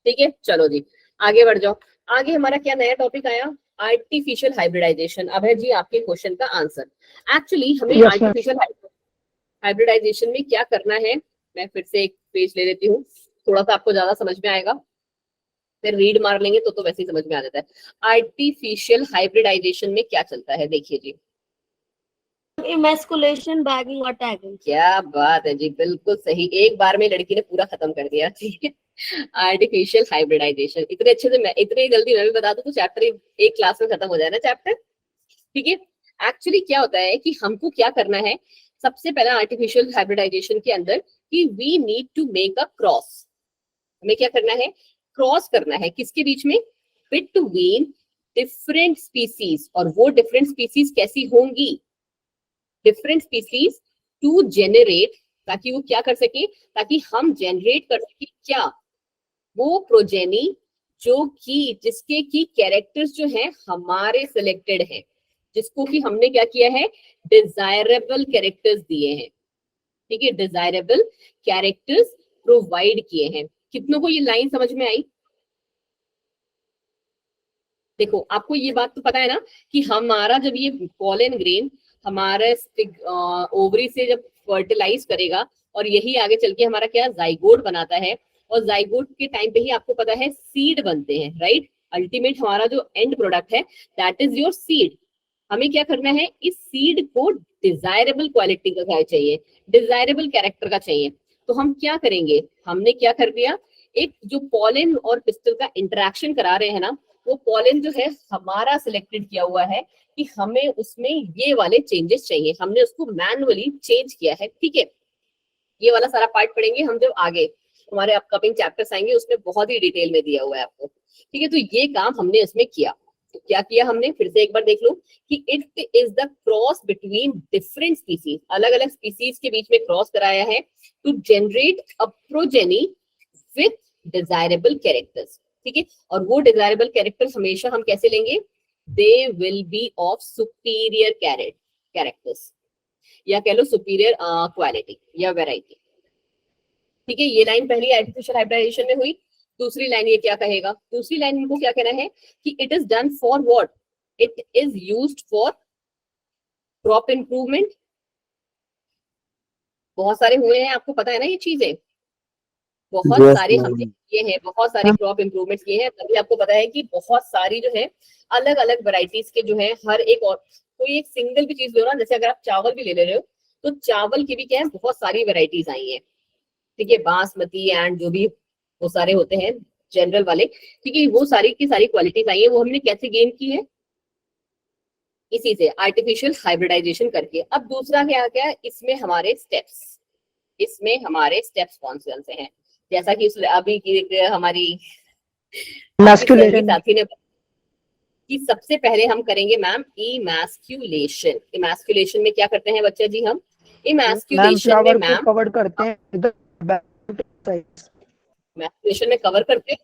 ठीक है, चलो जी आगे बढ़ जाओ। आगे हमारा क्या नया टॉपिक आया, आर्टिफिशियल हाइब्रिडाइजेशन। अब है जी आपके क्वेश्चन का आंसर। एक्चुअली हमें आर्टिफिशियल हाइब्रिडाइजेशन में क्या करना है, मैं फिर से एक पेज ले लेती हूँ, थोड़ा सा आपको ज्यादा समझ में आएगा, फिर रीड मार लेंगे तो वैसे ही समझ में आ जाता है। आर्टिफिशियल हाइब्रिडाइजेशन में क्या चलता है, देखिए जी। इमेस्कुलेशन, बैगिंग और टैगिंग। क्या बात है जी, बिल्कुल सही, एक बार में लड़की ने पूरा खत्म कर दिया। ठीक है, आर्टिफिशियल हाइब्रिडाइजेशन इतने अच्छे से, मैं इतनी जल्दी मैं भी बता दूं तो चैप्टर एक क्लास में खत्म हो जाए ना चैप्टर। ठीक है, एक्चुअली क्या होता है कि हमको क्या करना है, सबसे पहला आर्टिफिशियल हाइब्रिडाइजेशन के अंदर कि we need to make a cross. हमें क्या करना है, क्रॉस करना है किसके बीच में, बिटवीन डिफरेंट स्पीसीज। और वो डिफरेंट स्पीसीज कैसी होंगी, डिफरेंट स्पीसीज टू जेनरेट, ताकि वो क्या कर सके, ताकि हम जनरेट कर सके क्या, वो प्रोजेनी जो कि जिसके की कैरेक्टर्स जो हैं हमारे सिलेक्टेड हैं, जिसको कि हमने क्या किया है, डिजायरेबल कैरेक्टर्स दिए हैं। ठीक है, डिजायरेबल कैरेक्टर्स प्रोवाइड किए हैं। कितनों को ये लाइन समझ में आई? देखो आपको ये बात तो पता है ना कि हमारा जब ये पॉलन ग्रेन हमारे ओवरी से जब फर्टिलाइज करेगा और यही आगे चल के हमारा क्या जाइगोट बनाता है, और जाइगोट के टाइम पे ही आपको पता है सीड बनते हैं, राइट। अल्टीमेट हमारा जो एंड प्रोडक्ट है दैट इज योर सीड। हमें क्या करना है, इस सीड को डिजायरेबल क्वालिटी का चाहिए, डिजायरेबल कैरेक्टर का चाहिए। तो हम क्या करेंगे, हमने क्या कर दिया, एक जो पॉलन और पिस्टल का इंटरेक्शन करा रहे हैं ना, वो पॉलन जो है हमारा सिलेक्टेड किया हुआ है कि हमें उसमें ये वाले चेंजेस चाहिए, हमने उसको मैनुअली चेंज किया है। ठीक है, ये वाला सारा पार्ट पढ़ेंगे हम जब आगे हमारे अपकमिंग चैप्टर्स आएंगे, उसमें बहुत ही डिटेल में दिया हुआ है आपको। ठीक है, तो ये काम हमने इसमें किया। तो क्या किया हमने, फिर से एक बार देख लो कि it is the cross between different species, अलग अलग स्पीसीज के बीच में क्रॉस कराया है to generate a progeny with desirable characters. ठीक है, और वो डिजायरेबल कैरेक्टर्स हमेशा हम कैसे लेंगे, they will be of superior characters, या कह लो सुपीरियर क्वालिटी या वेराइटी। ठीक है, ये लाइन पहली आर्टिफिशियल हाइब्रिडाइजेशन में हुई। दूसरी लाइन ये क्या कहेगा, दूसरी लाइन इनको क्या कहना है कि it is done for what, it is used for crop improvement. बहुत सारे हुए हैं, आपको पता है ना ये चीजें, बहुत सारे हमने किए हैं, बहुत सारे क्रॉप इंप्रूवमेंट्स किए हैं, तभी आपको पता है कि बहुत सारी जो है अलग अलग वैरायटीज के जो है हर एक, और कोई एक सिंगल भी चीज लो ना, जैसे अगर आप चावल भी ले रहे हो तो चावल की भी क्या है बहुत सारी वैरायटीज आई हैं। ठीक है, बासमती एंड जो भी वो सारे होते हैं जनरल वाले, ठीक है, वो सारी की सारी क्वालिटीज आई है, वो हमने कैसे गेन की है, इसी से आर्टिफिशियल हाइब्रिडाइजेशन करके। अब दूसरा क्या क्या इसमें हमारे स्टेप्स, इसमें हमारे स्टेप्स कौन से हैं, जैसा कि अभी की हमारी साथी ने कि सबसे पहले हम करेंगे मैम इमैस्कुलेशन। इमैस्कुलेशन में क्या करते हैं बच्चा जी, हम मैम इमैस्कुलेशन में फ्लावर को मैम कवर करते हैं इमैस्कुलेशन में कवर करते हैं,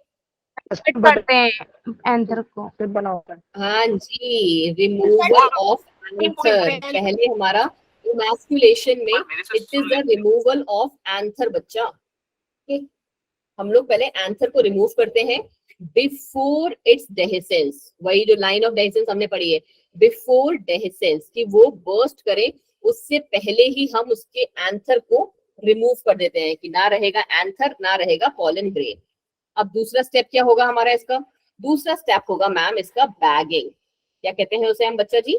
करते हैं आंसर को। बना होता है। हाँ जी, रिमूवल ऑफ एंथर। पहले हमारा इमैस्कुलेशन में it is the removal of anther बच्चा। okay? हम लोग पहले एंथर को रिमूव करते हैं बिफोर इट्स डेहिसेंस। वही जो लाइन ऑफ डेहिसेंस हमने पढ़ी है, बिफोर डेहिसेंस, कि वो बर्स्ट करे उससे पहले ही हम उसके एंथर को रिमूव कर देते हैं, कि ना रहेगा एंथर ना रहेगा पॉलन ग्रेन। अब दूसरा स्टेप क्या होगा हमारा इसका? दूसरा स्टेप होगा मैम इसका बैगिंग। क्या कहते हैं उसे हम बच्चा जी?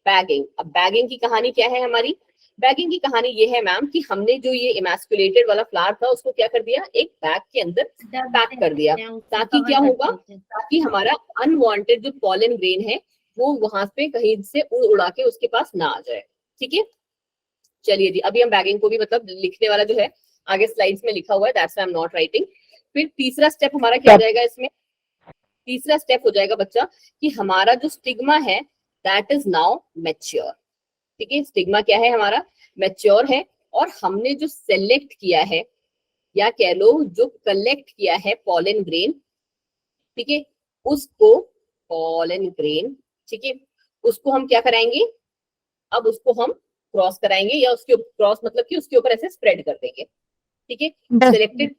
बैगिंग। अब बैगिंग की कहानी क्या है हमारी? बैगिंग की कहानी ये है मैम कि हमने जो ये इमैस्कुलेटेड वाला फ्लावर था उसको क्या कर दिया, एक बैग के अंदर पैक कर दिया, ताकि क्या होगा, ताकि हमारा अनवांटेड जो पॉलन ग्रेन है वो वहां पे कहीं से उड़ा के उसके पास ना आ जाए। ठीक है, चलिए जी, अभी हम बैगिंग को भी मतलब लिखने वाला जो है आगे स्लाइड्स में लिखा हुआ है, that's why I am not writing. फिर तीसरा स्टेप हमारा क्या हो जाएगा इसमें? तीसरा स्टेप हो जाएगा बच्चा कि हमारा जो स्टिग्मा है दैट इज नाउ मैच्योर। ठीक है, स्टिग्मा क्या है हमारा? मैच्योर है। और हमने जो सेलेक्ट किया है या कह लो जो कलेक्ट किया है पॉलन ग्रेन, ठीक है, उसको पॉलन ग्रेन, ठीक है, उसको हम क्या कराएंगे? अब उसको हम क्रॉस कराएंगे, या उसके क्रॉस मतलब कि उसके ऊपर ऐसे स्प्रेड कर देंगे। ठीक है, सिलेक्टेड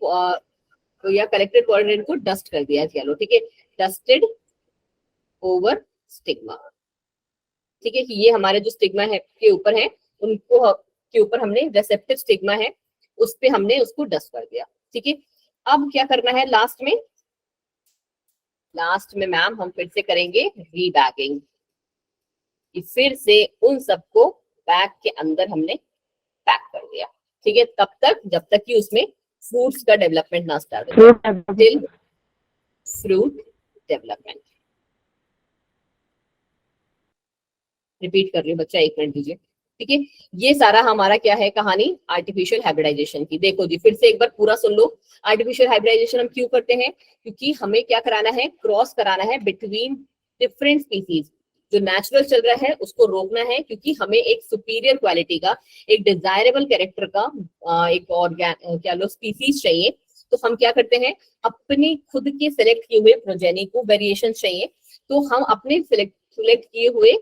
या कलेक्टेड पॉलन को डस्ट कर दिया चलो, ठीक है, डस्टेड ओवर स्टिग्मा। ठीक है, कि ये हमारे जो स्टिग्मा है के ऊपर है, उनको के ऊपर हमने रेसेप्टिव स्टिग्मा है उस पे हमने उसको डस्ट कर दिया। ठीक है, अब क्या करना है लास्ट में? लास्ट में मैम हम फिर से करेंगे रीबैगिंग, कि फिर से उन सबको बैग के अंदर हमने पैक कर दिया। ठीक है, तब तक जब तक कि उसमें फ्रूट्स का डेवलपमेंट ना स्टार्ट हो, टिल फ्रूट डेवलपमेंट। रिपीट कर रही हूँ बच्चा, 1 मिनट दीजिए। ठीक है, ये सारा हमारा क्या है कहानी आर्टिफिशियल हाइब्रिडाइजेशन की। देखो जी, फिर से एक बार पूरा सुन लो। आर्टिफिशियल हाइब्रिडाइजेशन हम क्यों करते हैं? क्योंकि हमें क्या कराना है? क्रॉस कराना है बिटवीन डिफरेंट स्पीसीज। जो नेचुरल चल रहा है उसको रोकना है, क्योंकि हमें एक सुपीरियर क्वालिटी का, एक डिजायरेबल कैरेक्टर का एक ऑर्गेन क्या लो स्पीसीज चाहिए। तो हम क्या करते हैं? अपने खुद के सिलेक्ट किए हुए प्रोजेनी को वेरिएशन चाहिए, तो हम अपने सिलेक्ट किए हुए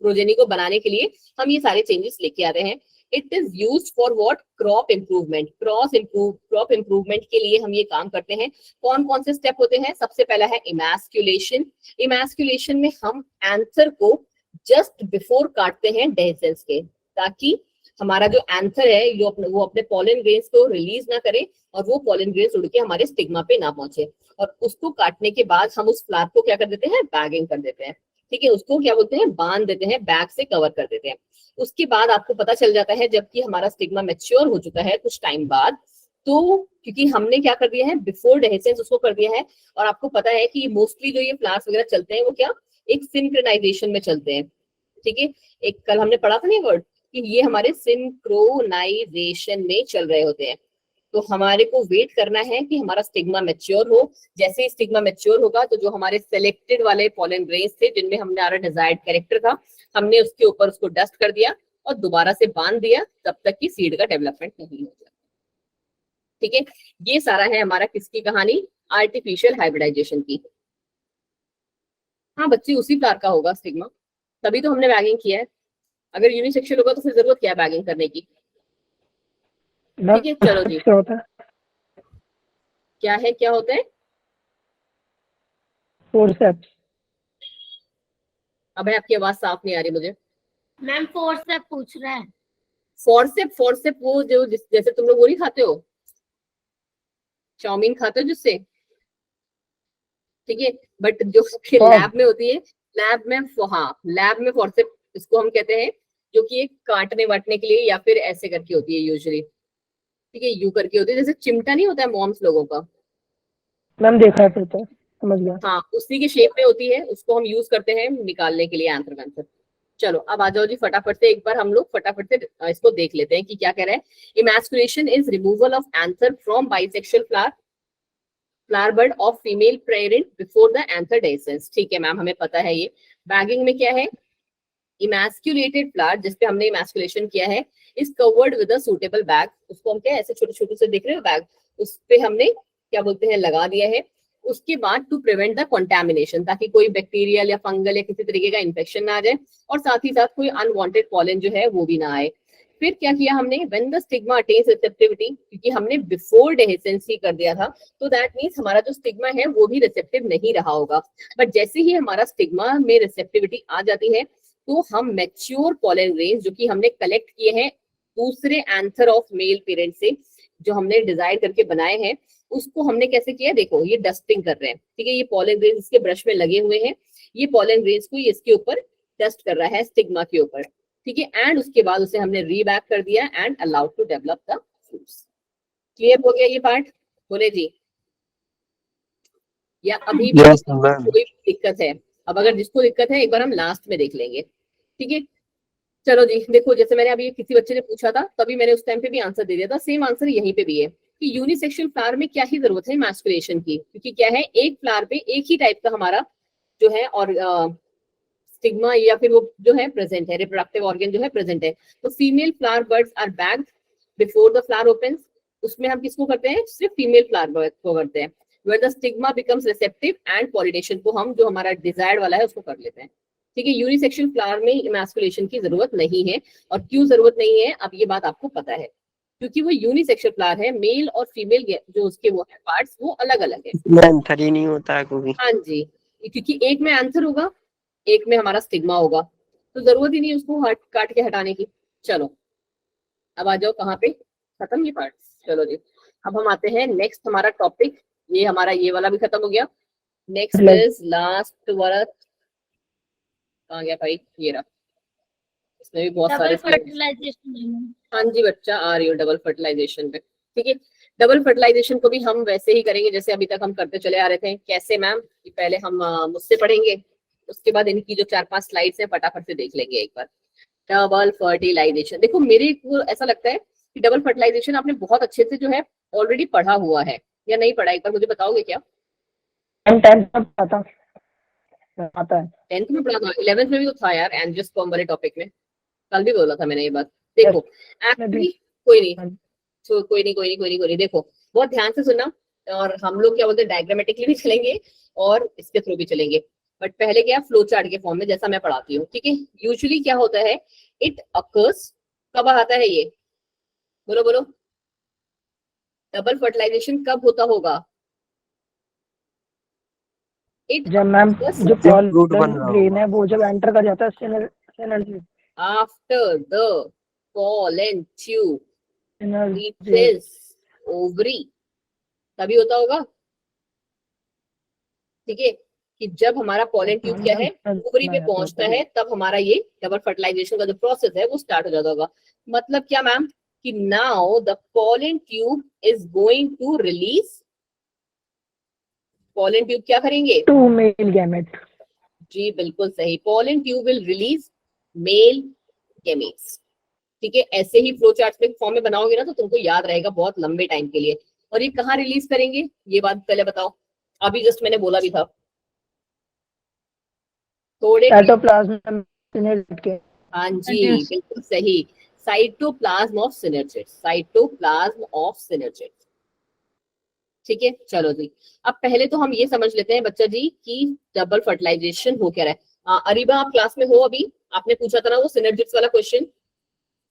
प्रोजेनी को बनाने के लिए हम ये सारे चेंजेस लेके आ रहे हैं। It is used for what? Crop improvement. Crop improvement के लिए हम ये काम करते हैं। कौन कौन से स्टेप होते हैं? सबसे पहला है इमैस्कुलेशन। इमैस्कुलेशन में हम एंथर को जस्ट बिफोर काटते हैं डेहिसेंस के, ताकि हमारा जो एंथर है वो अपने पॉलन ग्रेन्स को रिलीज ना करे और वो पॉलन ग्रेन्स उड़ के हमारे स्टिग्मा पे ना पहुंचे। और उसको काटने के बाद हम उस फ्लावर को क्या कर देते हैं? बैगिंग कर देते हैं। ठीक है, उसको क्या बोलते हैं? बांध देते हैं, बैग से कवर कर देते हैं। उसके बाद आपको पता चल जाता है जबकि हमारा स्टिग्मा मैच्योर हो चुका है कुछ टाइम बाद, तो क्योंकि हमने क्या कर दिया है? बिफोर डेहिसेंस उसको कर दिया है। और आपको पता है कि मोस्टली जो ये फ्लावर्स वगैरह चलते हैं वो क्या एक सिंक्रोनाइजेशन में चलते हैं। ठीक है, एक कल हमने पढ़ा था ना वर्ड कि ये हमारे सिंक्रोनाइजेशन में चल रहे होते हैं। तो हमारे को वेट करना है कि हमारा स्टिग्मा मैच्योर हो। जैसे ही स्टिग्मा मैच्योर होगा तो जो हमारे सेलेक्टेड वाले पॉलन ग्रेन्स थे जिनमें हमारा डिजायर्ड कैरेक्टर था, हमने उसके ऊपर उसको डस्ट कर दिया और दोबारा से बांध दिया तब तक कि सीड का डेवलपमेंट नहीं हो जाता। ठीक है, ये सारा है हमारा किसकी कहानी? आर्टिफिशियल हाइब्रिडाइजेशन की। हाँ बच्ची, उसी फ्लावर का होगा स्टिग्मा, तभी तो हमने बैगिंग किया है। अगर यूनिसेक्सुअल होगा तो फिर जरूरत क्या है बैगिंग करने की? ठीक है, चलो जी, क्या होता है? क्या है, क्या होता है? फोर्सेप्स। अब आपकी आवाज साफ नहीं आ रही मुझे। मैम फोर्सेप पूछ रहा है। फोर्सेप वो जो जैसे तुम लोग वो नहीं खाते हो, चाउमीन खाते हो जिससे, ठीक है, बट जो लैब में होती है, लैब में फोर्सेप इसको हम कहते हैं, जो कि एक काटने वाटने के लिए या फिर ऐसे करके होती है यूजुअली। ठीक है, यू करके होती है, जैसे चिमटा नहीं होता है मॉम्स लोगों का, मैम देखा है फिर तो समझ गया। हाँ उसी के शेप में होती है, उसको हम यूज करते हैं निकालने के लिए एंथर वैंथर। चलो अब आ जाओ जी, फटाफट से एक बार हम लोग फटाफट से इसको देख लेते हैं कि क्या कह रहा है। Emasculation is removal of anther from bisexual flower. Flower bird of female parent before the anther, ठीक है मैम, हमें पता है ये। बैगिंग में क्या है, इमैस्कुलेटेड फ्लावर, जिसपे हमने इमैस्कुलेशन किया है, is covered with a suitable bag, उसको हम क्या ऐसे छोटे छोटे से देख रहे हो बैग, उस पे हमने क्या बोलते हैं लगा दिया है। उसके बाद टू प्रिवेंट द कंटामिनेशन, ताकि कोई बैक्टीरियल या फंगल या किसी तरीके का इन्फेक्शन ना आ जाए, और साथ ही साथ कोई अनवांटेड पॉलन जो है वो भी ना आए। फिर क्या किया हमने, when the stigma attains receptivity, क्योंकि हमने बिफोर डेhiscence कर दिया था, तो दैट मींस हमारा जो स्टिग्मा है वो भी रिसेप्टिव नहीं रहा होगा। बट जैसे ही हमारा स्टिग्मा में रिसेप्टिविटी आ जाती है, तो हम मैच्योर पॉलन ग्रेन्स जो कि हमने कलेक्ट किए हैं दूसरे एंथर ऑफ मेल पेरेंट से, जो हमने डिजाइन करके बनाए हैं, उसको हमने कैसे किया, देखो ये डस्टिंग कर रहे हैं, ठीक है, ये पॉलन ग्रेन्स इसके ब्रश में लगे हुए हैं, ये पॉलन ग्रेन्स को इसके ऊपर डस्ट कर रहा है स्टिग्मा के ऊपर, ठीक है, एंड उसके बाद उसे हमने रीबैक कर दिया and allowed to develop the fruits. Clear हो गया ये पार्ट, बोले जी, या अभी भी Yes, ma'am. कोई दिक्कत है? अब अगर जिसको दिक्कत है एक बार हम लास्ट में देख लेंगे, ठीक है। चलो जी, देखो जैसे मैंने अभी किसी बच्चे ने पूछा था, तभी मैंने उस टाइम पे भी आंसर दे दिया था, सेम आंसर यहीं पे भी है कि यूनिसेक्सुअल फ्लावर में क्या ही जरूरत है मैस्कुलेशन की, क्योंकि क्या है एक फ्लावर पे एक ही टाइप का हमारा जो है और स्टिग्मा या फिर वो जो है प्रेजेंट है, रिप्रोडक्टिव ऑर्गन जो है प्रेजेंट है। तो female flower birds are bagged before the flower opens, उसमें हम किसको करते हैं, सिर्फ फीमेल फ्लावर बर्ड को करते हैं। where the stigma becomes receptive and pollination को हम जो हमारा डिजायर्ड वाला है उसको कर लेते हैं, ठीक है। यूनिसेक्सुअल फ्लावर में इमैस्कुलेशन की जरूरत नहीं है, और क्यों जरूरत नहीं है अब ये बात आपको पता है, क्योंकि वो यूनिसेक्सुअल फ्लावर है, मेल और फीमेल जो उसके वो है पार्ट्स वो अलग अलग है। इसमें अंतर ही नहीं होता है कोई। हाँ जी, क्योंकि एक में आंसर होगा, एक में हमारा स्टिग्मा होगा, तो जरूरत ही नहीं उसको काट के हटाने की। चलो अब आ जाओ कहाँ पे, खत्म ये पार्ट। चलो जी, अब हम आते हैं नेक्स्ट हमारा टॉपिक, ये हमारा ये वाला भी खत्म हो गया। नेक्स्ट इज लास्ट वाला, कहाँ गया भाई, ये रहा, इसमें भी बहुत सारे फर्टिलाइजेशन। हाँ जी बच्चा, आ रही हो डबल फर्टिलाइजेशन पे, ठीक है। डबल फर्टिलाइजेशन को भी हम वैसे ही करेंगे जैसे अभी तक हम करते चले आ रहे थे। कैसे मैम, पहले हम मुझसे पढ़ेंगे, उसके बाद इनकी जो 4-5 स्लाइड्स हैं फटाफट से देख लेंगे एक बार। डबल फर्टिलाइजेशन, देखो मेरे को ऐसा लगता है कि डबल फर्टिलाइजेशन आपने बहुत अच्छे से जो है ऑलरेडी पढ़ा हुआ है, या नहीं पढ़ा, एक बार मुझे बताओगे क्या? 10th में आता है, 10th में पढ़ा था, 11th में भी तो था यार, एंजियोस्पर्म वाले टॉपिक में, कल भी बोला था मैंने ये बात। देखो एक्चुअली कोई नहीं, तो कोई नहीं, देखो बहुत ध्यान से सुनना, और हम लोग क्या बोलते हैं डायग्रामेटिकली भी चलेंगे और इसके थ्रू भी चलेंगे, बट पहले क्या फ्लो चार्ट के फॉर्म में जैसा मैं पढ़ाती हूँ, ठीक है। यूजुअली क्या होता है, इट अकर्स, कब आता है ये, बोलो बोलो, डबल फर्टिलाइजेशन कब होता होगा? इट जब मैम जो फ्रूट बन पॉलन रहा ग्रेन होगा। है वो जब एंटर कर जाता है synergy after the pollen tube reaches ovary, तभी होता होगा, ठीक है, कि जब हमारा पॉलन ट्यूब क्या है ओवरी पे पहुंचता है, तब हमारा ये डबल फर्टिलाइजेशन का जो प्रोसेस है वो स्टार्ट हो जाता होगा। मतलब क्या मैम, कि now the pollen tube is going to release, pollen tube क्या करेंगे, 2 मेल गैमेट। जी बिल्कुल सही, pollen tube will release male gametes, ठीक है। ऐसे ही फ्लो चार्ट पे फॉर्म में बनाओगे ना तो तुमको याद रहेगा बहुत लंबे टाइम के लिए। और ये कहाँ रिलीज करेंगे, ये बात पहले बताओ, अभी जस्ट मैंने बोला भी था थोड़े, साइटोप्लाज्म में के। हाँ जी बिल्कुल सही, cytoplasm of synergids, cytoplasm of synergids, ठीक है। चलो जी, अब पहले तो हम ये समझ लेते हैं बच्चा जी कि डबल फर्टिलाइजेशन हो क्या रहा है। अरीबा आप क्लास में हो अभी, आपने पूछा था ना वो सिनर्जिड्स वाला क्वेश्चन?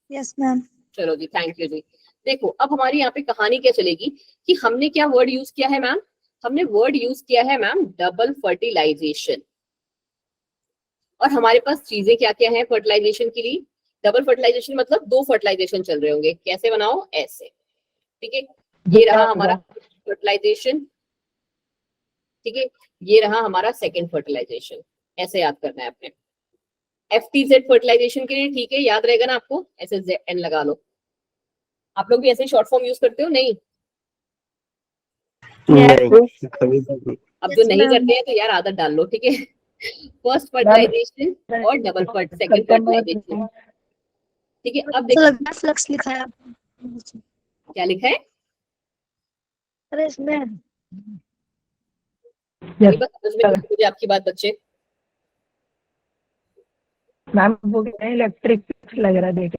Yes ma'am. चलो जी, थैंक यू जी। देखो अब हमारी यहाँ पे कहानी क्या चलेगी कि हमने क्या वर्ड यूज किया है मैम, हमने वर्ड यूज किया है मैम डबल फर्टिलाइजेशन, और हमारे पास चीजें क्या क्या है फर्टिलाइजेशन के लिए। डबल फर्टिलाइजेशन मतलब 2 फर्टिलाइजेशन चल रहे होंगे, कैसे बनाओ, ऐसे, ठीक है। ये रहा हमारा फर्टिलाइजेशन, ठीक है, ये रहा हमारा सेकेंड फर्टिलाइजेशन, ऐसे याद करना है आपने। FTZ फर्टिलाइजेशन के लिए, ठीक है, याद रहेगा ना आपको, ऐसे ZN लगा लो। आप लोग भी ऐसे शॉर्ट फॉर्म यूज करते हो? नहीं, नहीं कभी अब जो नहीं करते हैं तो यार आदत डाल लो, ठीक है। फर्स्ट फर्टिलाइजेशन और डबल सेकेंड फर्टिलाइजेशन, ठीक है। अब देखो फ्लक्स लिखा है क्या लिखा है, अरे इसमें ये बात समझ में नहीं आई मुझे आपकी बात बच्चे। मैम वो क्या है, इलेक्ट्रिक लग रहा है देख।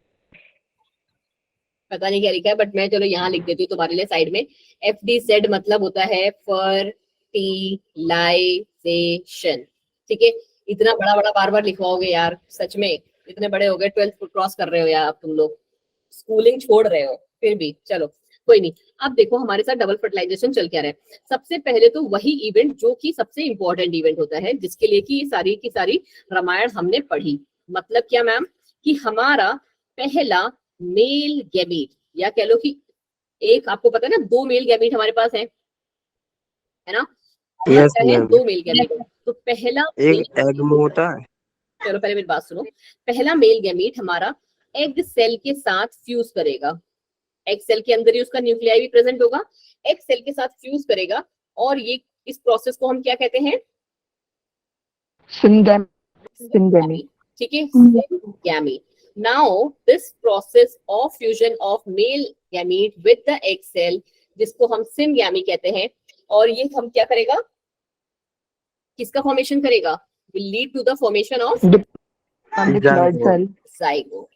पता नहीं क्या लिखा है बट मैं चलो यहाँ लिख देती हूँ तुम्हारे लिए साइड में। FDZ मतलब होता है फर्टिलाइजेशन। ठीक है, इतना बड़ा बड़ा बार बार लिखवाओगे यार, सच में इतने बड़े हो गए, 12th क्रॉस कर रहे हो यार अब तुम लोग, स्कूलिंग छोड़ रहे हो फिर भी, चलो कोई नहीं। अब देखो हमारे साथ डबल फर्टिलाइजेशन चल क्या रहा है। सबसे पहले तो वही इवेंट जो कि सबसे इंपॉर्टेंट इवेंट होता है, जिसके लिए कि सारी की सारी रामायण हमने पढ़ी। मतलब क्या मैम, कि हमारा पहला मेल गैमीट, या कह लो कि एक, आपको पता है ना 2 मेल गैमीट हमारे पास है ना? Yes, क्या है? ma'am. 2 male gamete. तो पहला एक एग में होता है। चलो पहले मेरी बात सुनो। पहला मेल गैमीट हमारा एग सेल के साथ फ्यूज करेगा। एग सेल के अंदर ही उसका न्यूक्लियाई भी प्रेजेंट होगा, एग सेल के साथ फ्यूज करेगा, और ये इस प्रोसेस को हम क्या कहते हैं? सिंगेमी। ठीक है, syngamy. Now this process of fusion of male gamete with the egg cell, जिसको हम सिंगेमी कहते हैं, और ये हम क्या करेगा, किसका फॉर्मेशन करेगा? Will lead to the formation of diploid cell. Zygote.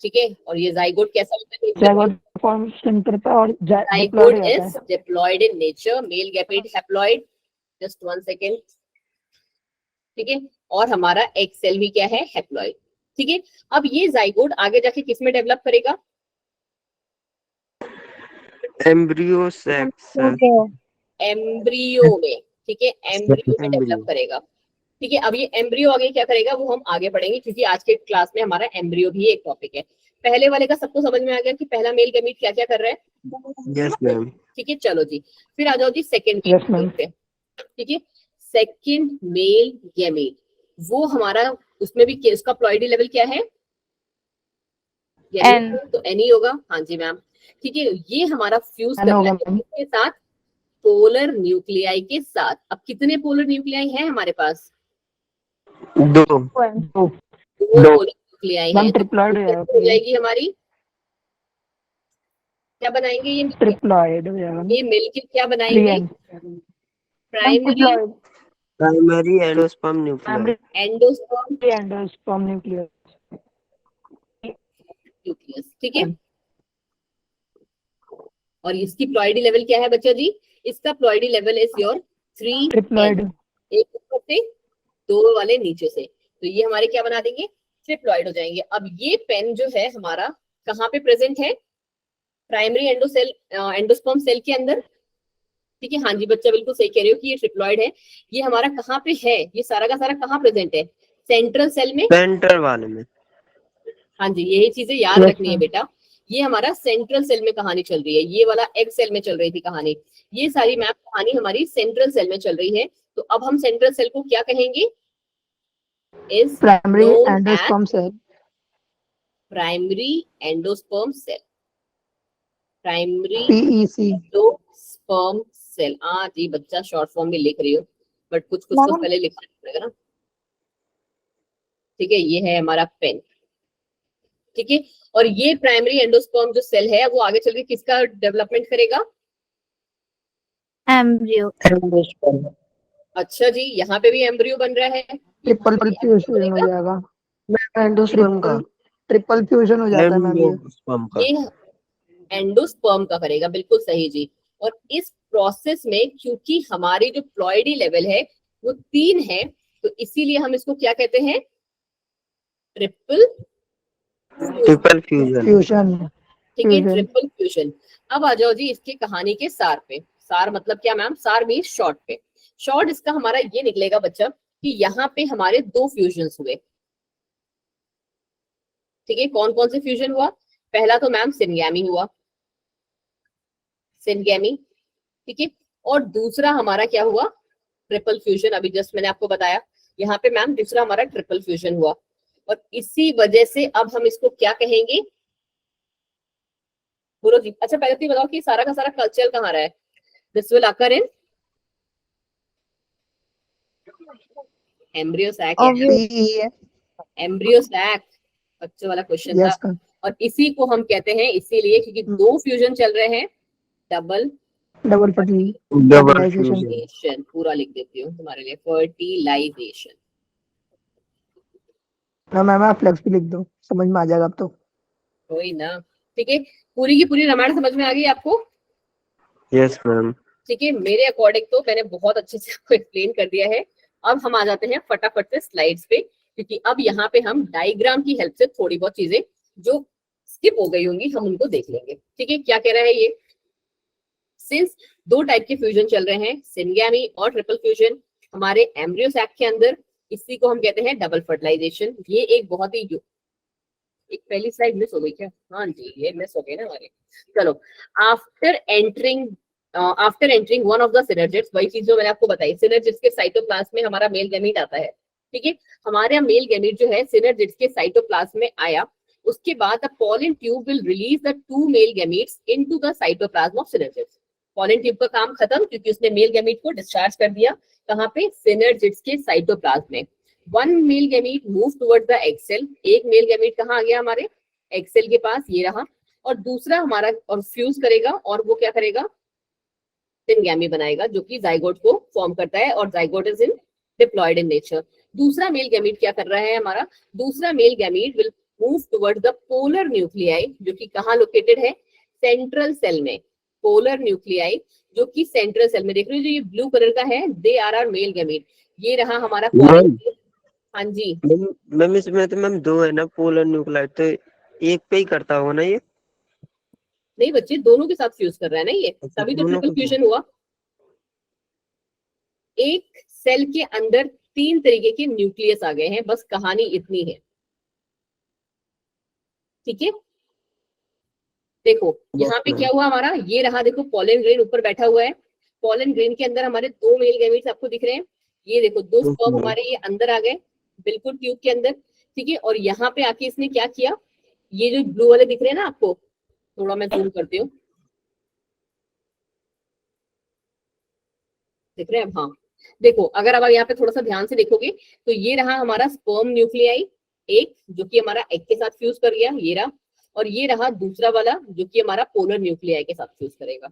ठीक है, और ये जाइगोट कैसा होता है? जाइगोट फॉर्मेशन करता है और डिप्लॉयड जाइगोट हो जाता इज है। Diploid in nature, male gamete haploid. Just 1 second. ठीक है, और हमारा एग सेल भी क्या है? हैप्लॉयड। ठीक है, अब ये जाइगोट आगे जाके किस में डेवलप करेगा? Embryo sex. एम्ब्रियो में। ठीक है, एम्ब्रियो में डेवलप एम्ब्रियो। करेगा। ठीक है, अब ये एम्ब्रियो आगे क्या करेगा वो हम आगे पढ़ेंगे, क्योंकि आज के क्लास में हमारा एम्ब्रियो भी एक टॉपिक है। पहले वाले का सबको समझ में आ गया कि पहला मेल गैमीट क्या क्या कर रहा है? Yes ma'am. ठीक है, चलो जी, फिर आ जाओ जी सेकंड Yes, ma'am. पे। ठीक है, सेकंड मेल गैमीट, वो हमारा उसमें भी उसका प्लॉइडी लेवल क्या है? N. तो N ही होगा। हाँ जी मैम। ठीक है, ये हमारा फ्यूज N कर होगा, रहा है मैम। किसके साथ? पोलर न्यूक्लियाई के साथ। अब कितने पोलर न्यूक्लियाई हैं हमारे पास? 2। दो। दो पोलर न्यूक्लियाई मैम हैं। तो ट्रिप्लॉयड हो जाएगी हमारी, क्या बनाएंगे ये मिलके? ट्रिप्लॉयड हो जाएगा। ये मिलके क्या बनाएंगे? 3N। Primary primary endosperm nuclear. Endosperm endosperm nucleus. Nucleus. ठीक है, और इसकी प्लॉइडी लेवल क्या है बच्चा जी? इसका ploidy level is your 3N। Triploid. एक ऊपर से, 2 वाले नीचे से, तो ये हमारे क्या बना देंगे? ट्रिप्लॉइड हो जाएंगे। अब ये पेन जो है हमारा कहाँ पे प्रेजेंट है? प्राइमरी एंडोस्पर्म सेल के अंदर। ठीक है, हाँ जी बच्चा बिल्कुल सही कह रहे हो कि ये ट्रिप्लॉइड है। ये हमारा कहाँ पे है? ये सारा का सारा कहाँ प्रेजेंट है? सेंट्रल सेल में। सेंटर वाले में। हाँ जी, यही चीजें याद Yes, रखनी है ma'am. बेटा। ये हमारा सेंट्रल सेल में कहानी चल रही है, ये वाला एग सेल में चल रही थी कहानी, ये सारी मैप कहानी हमारी सेंट्रल सेल में चल रही है। तो अब हम सेंट्रल सेल को क्या कहेंगे? Is primary known as endosperm cell. Primary endosperm cell. Primary PEC। Endosperm cell. हाँ जी बच्चा, शॉर्ट फॉर्म में लिख रही हो, बट कुछ कुछ तो मैम। पहले लिखना पड़ेगा ना। ठीक है, ये है हमारा पेन। ठीक है, और ये प्राइमरी एंडोस्पर्म जो सेल है वो आगे चल के किसका डेवलपमेंट करेगा? Embryo. एंडोस्पर्म। अच्छा जी, यहाँ पे भी एम्ब्रियो बन रहा है। ट्रिपल फ्यूजन हो जाएगा। एंडोस्पर्म का। ट्रिपल फ्यूजन हो जाता है मैम ये। एंडोस्पर्म का। ये एंडोस्पर्म का करेगा, बिल्कुल सही जी। और इस प्रोसेस में क्योंकि हमारी जो प्लॉइडी लेवल है वो 3 है, तो इसीलिए हम इसको क्या कहते हैं? Triple fusion. फ्यूजन। ठीक है, ट्रिपल फ्यूजन। अब आ जाओ जी इसके कहानी के सार पे। सार मतलब क्या मैम? सार मीन शॉर्ट पे। शॉर्ट इसका हमारा ये निकलेगा बच्चा कि यहाँ पे हमारे 2 फ्यूजन्स हुए। ठीक है, कौन कौन से फ्यूजन हुआ? पहला तो मैम सिनगैमी हुआ, सिनगैमी। ठीक है, और दूसरा हमारा क्या हुआ? Triple fusion. अभी जस्ट मैंने आपको बताया, यहाँ पे मैम दूसरा हमारा ट्रिपल फ्यूजन हुआ, और इसी वजह से अब हम इसको क्या कहेंगे? बोलो जी। अच्छा पहले तो ये बताओ कि सारा का सारा कल्चर कहाँ रहा है? This will occur in embryo sac. PE। Embryo sac बच्चों वाला क्वेश्चन था। यस। और इसी को हम कहते हैं, इसीलिए क्योंकि 2 फ्यूजन चल रहे हैं, double double double fertilisation. Fertilisation पूरा लिख देती हूँ तुम्हारे लिए, फर्टिलाइजेशन। ना मैम आप फ्लेक्स भी लिख दो, समझ में आ जाएगा अब तो। कोई ना, ठीक है। पूरी की पूरी रामायण समझ में आ गई आपको? Yes ma'am. ठीक है, मेरे अकॉर्डिंग तो मैंने बहुत अच्छे से आपको एक्सप्लेन कर दिया है। अब हम आ जाते हैं फटाफट से स्लाइड्स पे, क्योंकि अब यहाँ पे हम डायग्राम की हेल्प से थोड़ी बहुत चीजें जो स्किप हो गई होंगी हम उनको देख लेंगे। ठीक है, क्या कह रहा है ये? सिंस दो टाइप के फ्यूजन चल रहे हैं, सिनगैमी और ट्रिपल फ्यूजन हमारे एम्ब्रियो सैक के अंदर, इसी को हम कहते हैं डबल फर्टिलाइजेशन। ये एक बहुत ही एक पहली स्लाइड मिस हो गई क्या? हाँ जी, ये मिस हो गई ना हमारी। चलो, after entering one of the synergids, वही चीज जो मैंने आपको बताई, सिनर्जिड्स के साइटोप्लाज्म में हमारा मेल गैमीट आता है। ठीक है, हमारा मेल गैमीट जो है सिनर्जिड्स के साइटोप्लाज्म में आया, उसके बाद the pollen tube will release the two male gametes into the cytoplasm of synergids. Pollen tube का काम खत्म, क्योंकि उसने मेल गैमीट को डिस्चार्ज कर दिया। कहाँ पे? सिनर्जिड्स के साइटोप्लाज्म में। One male gamete move towards the egg cell. एक मेल गैमीट कहाँ आ गया? हमारे एग सेल के पास, ये रहा। और दूसरा हमारा और फ्यूज करेगा, और वो क्या करेगा? सिनगैमी बनाएगा, जो कि जाइगोट को फॉर्म करता है, और zygote is in diploid in nature. दूसरा मेल गैमीट क्या कर रहा है हमारा? दूसरा male gamete will move towards the polar nuclei, जो कि कहाँ लोकेटेड है? सेंट्रल सेल में। पोलर न्यूक्लियाई जो कि सेंट्रल सेल में, देख रहे हो जो ये ब्लू कलर का है, they are are male gamete. ये रहा हमारा मैम हाँ जी, मैम इसमें तो मैम दो है ना पोलर न्यूक्लियाइड, तो एक पे ही करता होगा ना ये? नहीं बच्चे, दोनों के साथ फ्यूज कर रहा है ना ये, तभी तो दोनों ट्रिपल को फ्यूजन हुआ। एक सेल के अंदर तीन तरीके के न्यूक्लियस आ गए हैं, बस कहानी इतनी है। ठीक है, देखो यहाँ पे क्या हुआ हमारा, ये रहा, देखो पॉलन ग्रेन ऊपर बैठा हुआ है। पॉलन ग्रेन के अंदर हमारे दो मेल गैमीट्स आपको दिख रहे हैं। ये देखो दो स्पर्म हमारे ये अंदर आ गए, बिल्कुल ट्यूब के अंदर। ठीक है, और यहाँ पे आके इसने क्या किया, ये जो ब्लू वाले दिख रहे हैं ना आपको, थोड़ा मैं जूम करती हूँ, दिख रहे हैं? हाँ, देखो अगर अब यहाँ पे थोड़ा सा ध्यान से देखोगे तो ये रहा हमारा स्पर्म न्यूक्लियाई, एक जो कि हमारा एग के साथ फ्यूज कर गया, ये रहा। और ये रहा दूसरा वाला जो कि हमारा पोलर न्यूक्लियाई के साथ फ्यूज करेगा।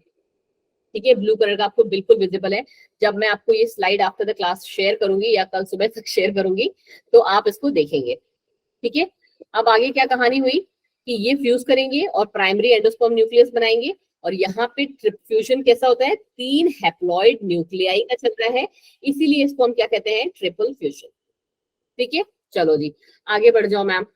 ठीक है, ब्लू कलर का आपको बिल्कुल विजिबल है। जब मैं आपको ये slide after the class share करूंगी या कल सुबह तक शेयर करूंगी तो आप इसको देखेंगे। ठीक है, अब आगे क्या कहानी हुई कि ये फ्यूज करेंगे और प्राइमरी एंडोस्पर्म न्यूक्लियस बनाएंगे। और यहाँ पे ट्रिप फ्यूजन कैसा होता है? तीन हैप्लॉइड न्यूक्लियाई का चल रहा है, इसीलिए इसको हम क्या कहते हैं? Triple fusion. ठीक है, चलो जी आगे बढ़ जाओ मैम।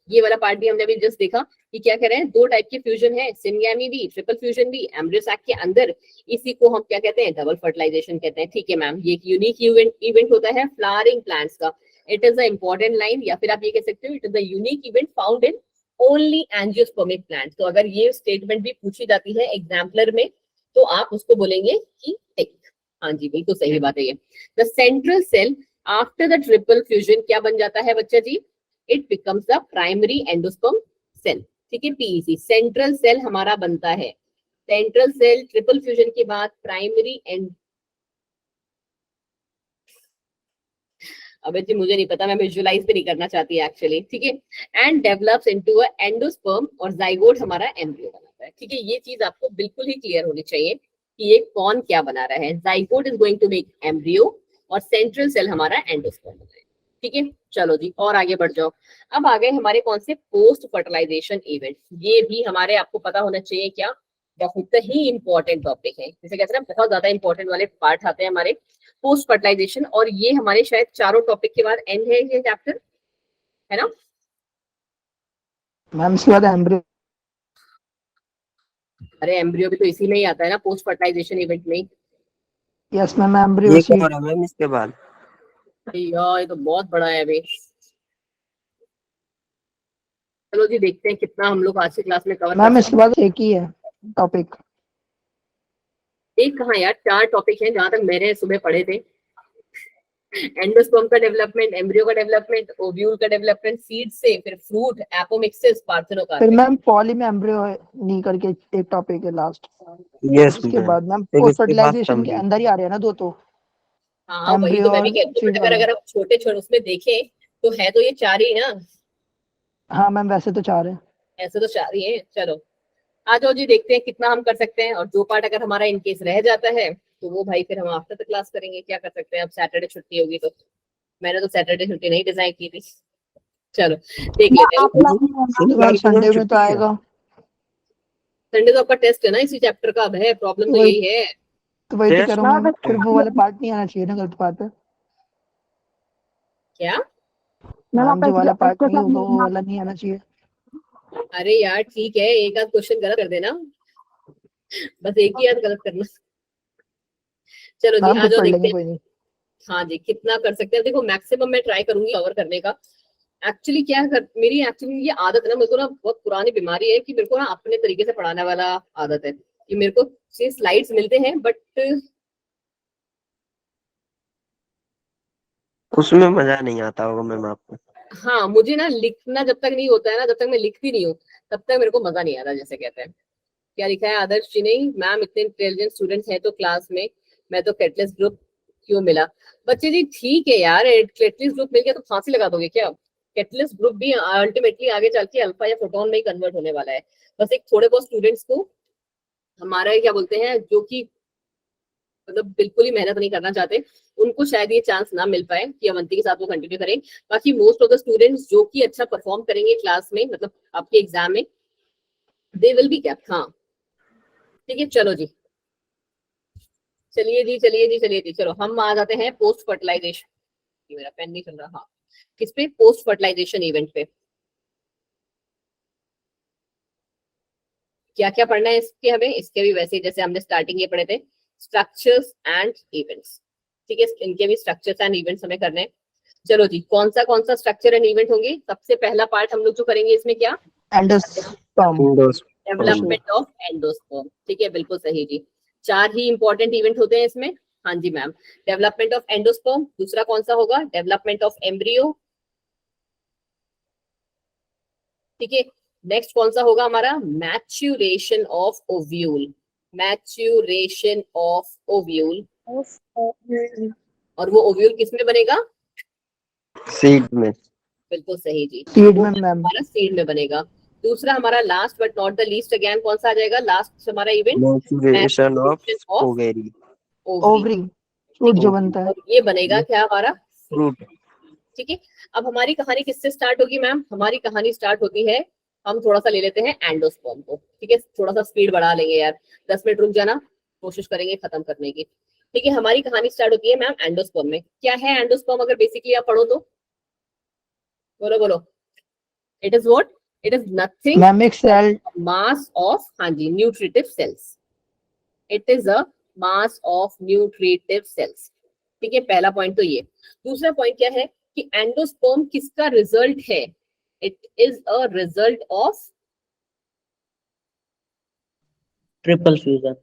ये वाला पार्ट भी हमने अभी जस्ट देखा कि क्या कह रहे हैं, दो टाइप के फ्यूजन है, सिनगैमी भी ट्रिपल फ्यूजन भी एम्ब्रियो सैक के अंदर। इसी को हम क्या कहते हैं? डबल फर्टिलाइजेशन कहते हैं। ठीक है मैम, ये एक यूनिक इवेंट होता है फ्लावरिंग प्लांट्स का। It is the important line, या फिर आप ये कह सकते हो it is the unique event found in only angiospermic plant. तो अगर ये स्टेटमेंट भी पूछी जाती है एग्जाम्पलर में तो आप उसको बोलेंगे कि टिक। हाँ जी, बिल्कुल सही बात है ये। The central cell after the triple fusion क्या बन जाता है बच्चा जी? It becomes the primary endosperm cell. ठीक है, पीईसी सेंट्रल सेल हमारा बनता है। सेंट्रल सेल ट्रिपल फ्यूजन के बाद प्राइमरी एंड, अब जी मुझे नहीं पता, मैं विजुअलाइज भी नहीं करना चाहती एक्चुअली। ठीक है, and develops into a endosperm, और जाइगोट हमारा एम्ब्रियो बनाता है। ठीक है, ये चीज आपको बिल्कुल ही क्लियर होनी चाहिए कि ये कौन क्या बना रहा है। Zygote is going to make embryo और सेंट्रल सेल हमारा एंडोस्पर्म बनाएगा। ठीक है, चलो जी और आगे बढ़ जाओ। अब आ गए हमारे कौन से? Post fertilisation event. ये भी हमारे आपको पता होना चाहिए, क्या बहुत ही इंपॉर्टेंट टॉपिक है। जैसे कहते हैं बहुत ज्यादा इंपॉर्टेंट वाले पार्ट आते हैं हमारे पोस्ट फर्टिलाइजेशन, और ये हमारे शायद चारों टॉपिक के बाद एंड है ये चैप्टर, है ना मैम? इसके बाद एम्ब्रियो। अरे एम्ब्रियो भी तो इसी में ही आता है ना, पोस्ट फर्टिलाइजेशन इवेंट में। यस मैम, एम्ब्रियो एक सीड। और है मैम इसके बाद। यार ये तो बहुत बड़ा है अभी। चलो जी देखते हैं कितना हम लोग आज की क्लास में कवर कर मैम सकते इसके बाद एक ही है टॉपिक। हैं। एक कहाँ यार, चार टॉपिक हैं जहां तक मैंने सुबह पढ़े थे। एंडोस्पर्म का डेवलपमेंट, एम्ब्रियो का डेवलपमेंट, ओव्यूल का डेवलपमेंट, सीड से फिर फ्रूट, एपोमिक्सिस, पार्थेनोकार्प। फिर मैम पॉली में एम्ब्रियो नहीं करके एक टॉपिक है लास्ट। यस उसके मैम, बाद मैम फिर पोस्ट उसके बाद फर्टिलाइजेशन के कंप्लीट। अंदर ही आ रहे हैं ना दो तो, हाँ वही तो एम्ब्रियो मैं भी और कहती हूँ, सीड बट अगर वाला। अगर आप छोटे छोटे उसमें देखें तो है तो ये चार ही ना। हाँ मैम, वैसे तो चार है। ऐसे तो चार ही है। चलो आ जाओ जी, देखते हैं कितना हम कर सकते हैं। और जो पार्ट अगर हमारा इनकेस रह जाता है तो वो भाई फिर हम आफ्टर द क्लास करेंगे, क्या कर सकते हैं। अब सैटरडे छुट्टी होगी तो मैंने तो सैटरडे छुट्टी नहीं डिजाइन की थी। चलो देख लेते हैं। शनिवार को मैम संडे में तो छुट्टी है। आएगा, संडे तो आपका टेस्ट है ना इसी चैप्टर का। अब है प्रॉब्लम तो वही यही है। तो वही तो कह टेस्ट रहा हूँ, फिर वो वाला पार्ट नहीं आना चाहिए ना, गलत बात है। क्या? मैम जो वाला पार्ट नहीं होगा वो वाला नहीं आना चाहिए। अरे यार ठीक है, एक आध क्वेश्चन गलत कर देना, बस एक ही याद गलत करना। चलो जी मैम आ फिर जाओ पढ़ देखते लेंगे, हैं। कोई नहीं। हाँ जी, कितना कर सकते हैं देखो, मैक्सिमम मैं ट्राई करूंगी कवर करने का। एक्चुअली क्या कर, मेरी एक्चुअली ये आदत है ना, मेरे को ना बहुत पुरानी बीमारी है कि मेरे को ना अपने तरीके से पढ़ाने वाला आदत है कि मेरे को से स्लाइड्स मिलते हैं बट उसमें मजा नहीं आता होगा मैम आपको। हाँ मुझे ना लिखना जब तक नहीं होता है ना, जब तक मैं लिखती नहीं हूँ तब तक मेरे को मजा नहीं आता, जैसे कहते हैं। क्या लिखा है आदर्श जी ने, मैम इतने इंटेलिजेंट स्टूडेंट्स हैं तो क्लास में, मैं तो कैटलेस ग्रुप क्यों मिला। बच्चे जी ठीक है यार, कैटलिस्ट ग्रुप मिल गया तो फांसी लगा दोगे क्या? कैटलिस्ट ग्रुप भी अल्टीमेटली आगे चल के अल्फा या प्रोटॉन में ही कन्वर्ट होने वाला है। बस एक थोड़े बहुत स्टूडेंट्स को हमारा क्या बोलते हैं, जो कि मतलब बिल्कुल ही मेहनत नहीं करना चाहते, उनको शायद ये चांस ना मिल पाए कि अवंती के साथ वो कंटिन्यू करें। बाकी मोस्ट ऑफ द स्टूडेंट्स जो कि अच्छा परफॉर्म करेंगे क्लास में, मतलब आपके एग्जाम में, दे विल बी कैप्ट। हाँ ठीक है, चलो जी, चलिए जी चलिए जी चलिए जी, चलो हम आ जाते हैं पोस्ट फर्टिलाइजेशन। मेरा पेन नहीं चल रहा। हाँ, किस पे? पोस्ट फर्टिलाइजेशन इवेंट पे। क्या क्या पढ़ना है इसके हमें? इसके भी वैसे ही जैसे हमने स्टार्टिंग ये पढ़े थे, स्ट्रक्चर्स एंड इवेंट्स। ठीक है, इनके भी स्ट्रक्चर्स एंड इवेंट्स हमें करने हैं। चलो जी, कौन सा स्ट्रक्चर एंड इवेंट होंगे? सबसे पहला पार्ट हम लोग जो करेंगे इसमें क्या? एंडोस्पर्म। Development of endosperm. ठीक है, बिल्कुल सही जी। 4 ही इंपॉर्टेंट इवेंट होते हैं इसमें। हाँ जी मैम, डेवलपमेंट ऑफ एंडोस्पर्म। दूसरा कौन सा होगा? Development of embryo. ठीक है, नेक्स्ट कौन सा होगा हमारा? Maturation of ovule. Maturation of ovule. और वो ओव्यूल किस में बनेगा? सीड में। बिल्कुल सही जी, सीड वो में मैम। हमारा सीड में बनेगा। दूसरा हमारा last but not the least again कौन सा आ जाएगा? लास्ट हमारा event maturation of maturation of ovary. Ovary. Ovary, ठीक फ्रूट है, जो बनता है। और ये बनेगा क्या हमारा? फ्रूट। ठीक है, अब हमारी कहानी किससे स्टार्ट होगी मैम? हमारी कहानी स्टार्ट होती है, हम थोड़ा सा ले लेते हैं एंडोस्पर्म को। ठीक है, थोड़ा सा स्पीड बढ़ा लेंगे यार, 10 मिनट रुक जाना, कोशिश करेंगे खत्म करने की। ठीक है, हमारी कहानी स्टार्ट होती है मैम एंडोस्पर्म में। क्या है एंडोस्पर्म अगर बेसिकली आप पढ़ो तो? बोलो बोलो। It is what? It is nothing ma'am एक सेल, मास ऑफ, हाँ जी, nutritive cells. It is a mass of nutritive cells. ठीक है, पहला पॉइंट तो ये। दूसरा पॉइंट क्या है कि एंडोस्पर्म किसका रिजल्ट है? It is a result of triple fusion.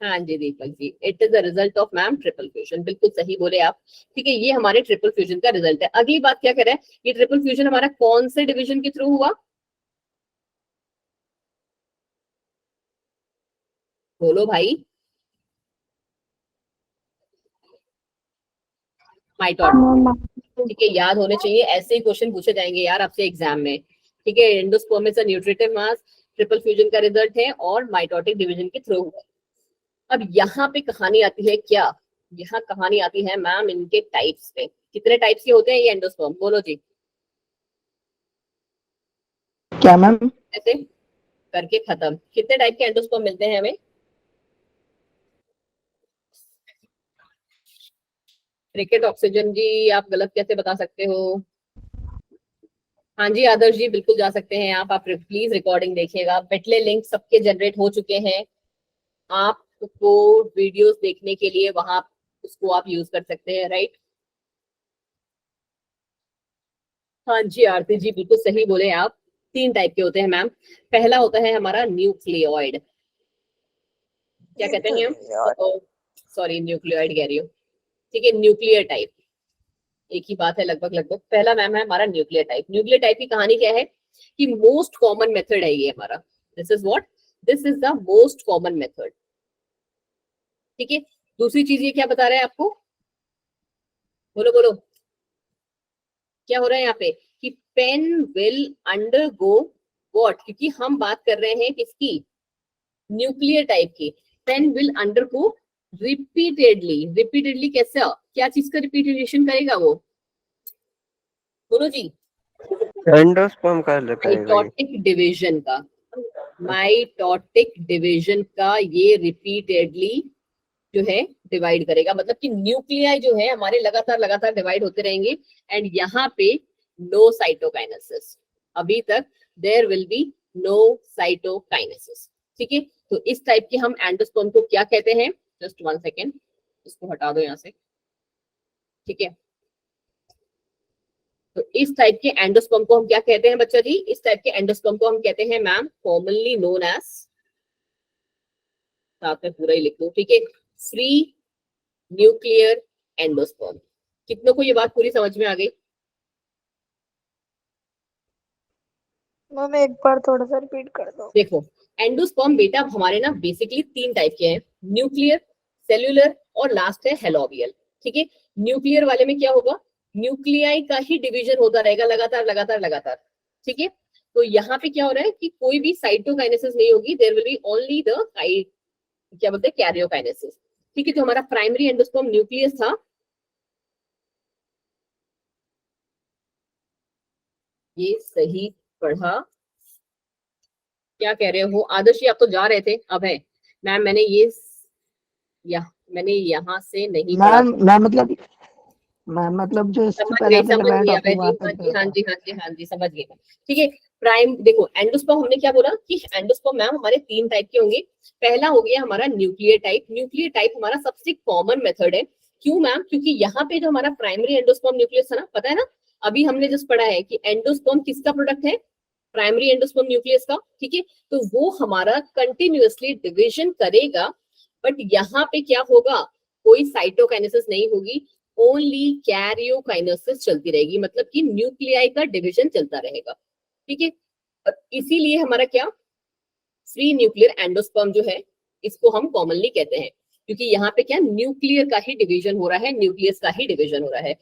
हाँ जी Deepak ji, it is the result of ma'am triple fusion. बिल्कुल सही बोले आप। ठीक है, ये हमारे ट्रिपल फ्यूजन का रिजल्ट है। अगली बात क्या करें, ये ट्रिपल फ्यूजन हमारा कौन से डिवीजन के थ्रू हुआ? बोलो भाई। माइटोटिस। ठीक है, याद होने चाहिए, ऐसे ही क्वेश्चन पूछे जाएंगे यार आपसे एग्जाम में। ठीक है, endosperm is a nutritive mass, triple fusion का रिजल्ट है और माइटोटिक डिवीजन के थ्रू हुआ। अब यहाँ पे कहानी आती है क्या? यहाँ कहानी आती है मैम इनके टाइप्स पे। कितने टाइप्स के होते हैं ये एंडोस्पर्म? बोलो जी। क्या मैम? ऐसे करके खत्म। कितने टाइप के एंडोस्पर्म मिलते हैं हमें? क्रिकेट ऑक्सीजन जी, आप गलत कैसे बता सकते हो? हाँ जी आदर्श जी, बिल्कुल जा सकते हैं आप प्लीज रिकॉर्डिंग देखिएगा। बेटले लिंक सबके जनरेट हो चुके हैं, आपको वीडियोस देखने के लिए वहां उसको आप यूज कर सकते हैं, राइट? हाँ जी आरती जी, बिल्कुल सही बोले आप। 3 टाइप के होते हैं मैम। पहला होता है हमारा न्यूक्लियोइड। क्या कहते हैं हम? सॉरी, न्यूक्लियोइड कह रही हूँ। ठीक है, न्यूक्लियर टाइप, एक ही बात है लगभग लगभग। पहला मैम है हमारा न्यूक्लियर टाइप। न्यूक्लियर टाइप की कहानी क्या है कि मोस्ट कॉमन मेथड है ये हमारा। This is what? This is the most common method. ठीक है, दूसरी चीज ये क्या बता रहा है आपको? बोलो बोलो, क्या हो रहा है यहाँ पे कि पेन विल अंडरगो व्हाट, क्योंकि हम बात कर रहे हैं किसकी, न्यूक्लियर टाइप की, then will undergo repeatedly. Repeatedly कैसा, क्या चीज का रिपीटेशन करेगा वो, बोलो जी, एंडोस्पर्म का करेगा ये। माइटोटिक डिवीजन का, माइटोटिक डिवीजन का ये रिपीटेडली जो है डिवाइड करेगा, मतलब कि न्यूक्लियाई जो है हमारे लगातार लगातार डिवाइड होते रहेंगे, एंड यहाँ पे नो साइटोकाइनेसिस, अभी तक there will be no cytokinesis. ठीक है, तो इस टाइप के हम एंडोस्पर्म को क्या कहते हैं, जस्ट 1 सेकेंड, इसको हटा दो यहाँ से। ठीक है, तो इस टाइप के एंडोस्पर्म को हम क्या कहते हैं बच्चा जी, इस टाइप के एंडोस्पर्म को हम कहते हैं मैम कॉमनली नोन एज, साथ में पूरा ही लिख दो, ठीक है, फ्री न्यूक्लियर एंडोस्पर्म। कितनों को ये बात पूरी समझ में आ गई? मैम एक बार थोड़ा सा रिपीट कर दो। देखो एंडोस्पर्म बेटा हमारे ना बेसिकली 3 टाइप के हैं, न्यूक्लियर, सेल्यूलर और लास्ट है हेलोबियल। ठीक है, न्यूक्लियर वाले में क्या होगा, न्यूक्लियाई का ही डिवीजन होता रहेगा लगातार लगातार लगातार। ठीक है, तो यहाँ पे क्या हो रहा है कि कोई भी साइटोकाइनेसिस नहीं होगी, there will be only the क्या बोलते हैं कैरियोकाइनेसिस। ठीक है, जो हमारा प्राइमरी एंडोस्पर्म न्यूक्लियस था, ये सही पढ़ा, क्या कह रहे हो आदर्शी, आप तो जा रहे थे, अब है मैम मैंने ये मैंने यहाँ से नहीं पढ़ा। मैम मतलब जो इससे समझ पहले गई, आपने समझ लगाया गई टॉपिक अभय वहां जी, हाँ तक जी हाँ था। जी हाँ जी हाँ जी, समझ गई। ठीक है, प्राइम देखो एंडोस्पर्म हमने क्या बोला कि एंडोस्पर्म मैम हमारे 3 टाइप के होंगे। पहला हो गया हमारा न्यूक्लियर टाइप। न्यूक्लियर टाइप हमारा सबसे कॉमन मेथड है। क्यों मैम, क्योंकि यहाँ पे जो हमारा प्राइमरी एंडोस्पर्म न्यूक्लियस था ना, पता है ना, अभी हमने जस्ट पढ़ा है कि एंडोस्पर्म किसका प्रोडक्ट है, प्राइमरी एंडोस्पर्म न्यूक्लियस का। ठीक है, तो वो हमारा कंटिन्यूअसली डिविजन करेगा, बट यहाँ पे क्या होगा, कोई साइटोकाइनेसिस नहीं होगी, ओनली कैरियोकाइनेसिस चलती रहेगी, मतलब कि न्यूक्लियाई का डिवीजन चलता रहेगा। ठीक है, और इसीलिए हमारा क्या, फ्री न्यूक्लियर एंडोस्पर्म जो है इसको हम कॉमनली कहते हैं, क्योंकि यहाँ पे क्या न्यूक्लियर का ही डिवीजन हो रहा है, न्यूक्लियस का ही डिवीजन हो रहा है।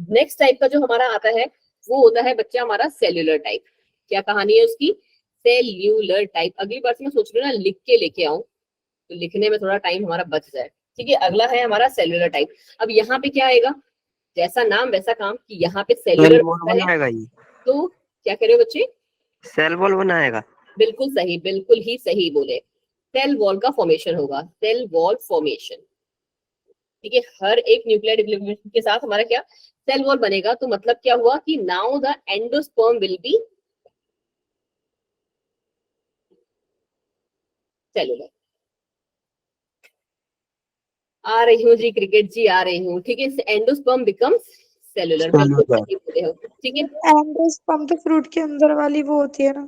नेक्स्ट टाइप का जो हमारा आता है वो होता है बच्चा हमारा सेल्यूलर टाइप। क्या कहानी है उसकी, सेल्यूलर टाइप। अगली बार से मैं सोच रही हूँ ना लिख के लेके आऊं, तो लिखने में थोड़ा टाइम हमारा बच जाए। ठीक है, अगला है हमारा सेल्यूलर टाइप। अब यहाँ पे क्या आएगा, जैसा नाम वैसा काम, कि यहाँ पे सेल्यूलर सेल वॉल बनाएगा ये, तो क्या कह रहे हो बच्चे, सेल वॉल बनाएगा। बिल्कुल सही, बिल्कुल ही सही बोले, सेल वॉल का फॉर्मेशन होगा, सेल वॉल फॉर्मेशन। ठीक है, हर एक न्यूक्लियर डिप्लोमेशन के साथ हमारा क्या सेल वॉल बनेगा, तो मतलब क्या हुआ कि now the endosperm will be cellular. आ रही हूँ जी क्रिकेट जी, आ रही हूँ। ठीक है, एंडोस्पर्म बिकम्स सेलुलर, बिल्कुल सही बोले हो। ठीक है, एंडोस्पर्म तो फ्रूट के अंदर वाली वो होती है ना।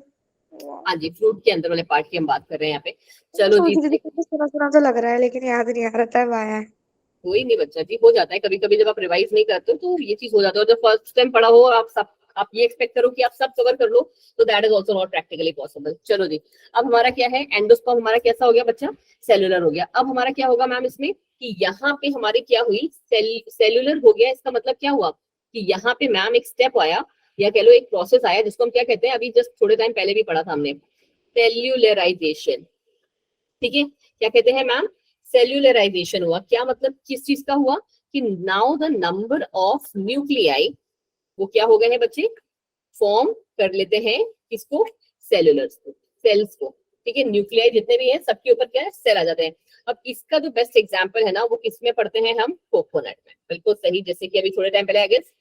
हाँ जी, फ्रूट के अंदर वाले पार्ट की हम बात कर रहे हैं यहाँ पे। चलो सोच जी, रही थी कि सुना सुना तो लग रहा है, लेकिन याद नहीं आ रहा था आया है। कोई नहीं बच्चा जी, हो जाता है कभी कभी, जब आप रिवाइज नहीं करते हो तो ये चीज हो जाता है। जब फर्स्ट टाइम पढ़ा हो आप ये एक्सपेक्ट करो कि आप सब कवर कर लो, तो that is also not practically possible. चलो जी, अब हमारा क्या है, एंडोस्पर्म हमारा कैसा हो गया बच्चा, सेलुलर हो गया। अब हमारा क्या होगा मैम इसमें, कि यहाँ पे हमारी क्या हुई, सेलुलर हो गया। इसका मतलब क्या हुआ कि यहाँ पे मैम एक स्टेप आया, या कह लो एक प्रोसेस आया, जिसको हम क्या कहते हैं, अभी जस्ट थोड़े टाइम पहले भी पढ़ा था हमने, सेल्यूलराइजेशन। ठीक है, क्या कहते हैं मैम, सेल्यूलराइजेशन हुआ। क्या मतलब किस चीज का हुआ, कि now the number of nuclei वो क्या हो गए हैं बच्चे, फॉर्म कर लेते हैं किसको, सेलुलर्स को, सेल्स को। ठीक है, न्यूक्लियाई जितने भी हैं सबके ऊपर क्या है, सेल आ जाते हैं। अब इसका जो बेस्ट एग्जांपल है ना, वो किसमें पढ़ते हैं हम, कोकोनट में। बिल्कुल सही, जैसे कि अभी थोड़े टाइम पहले आई गेस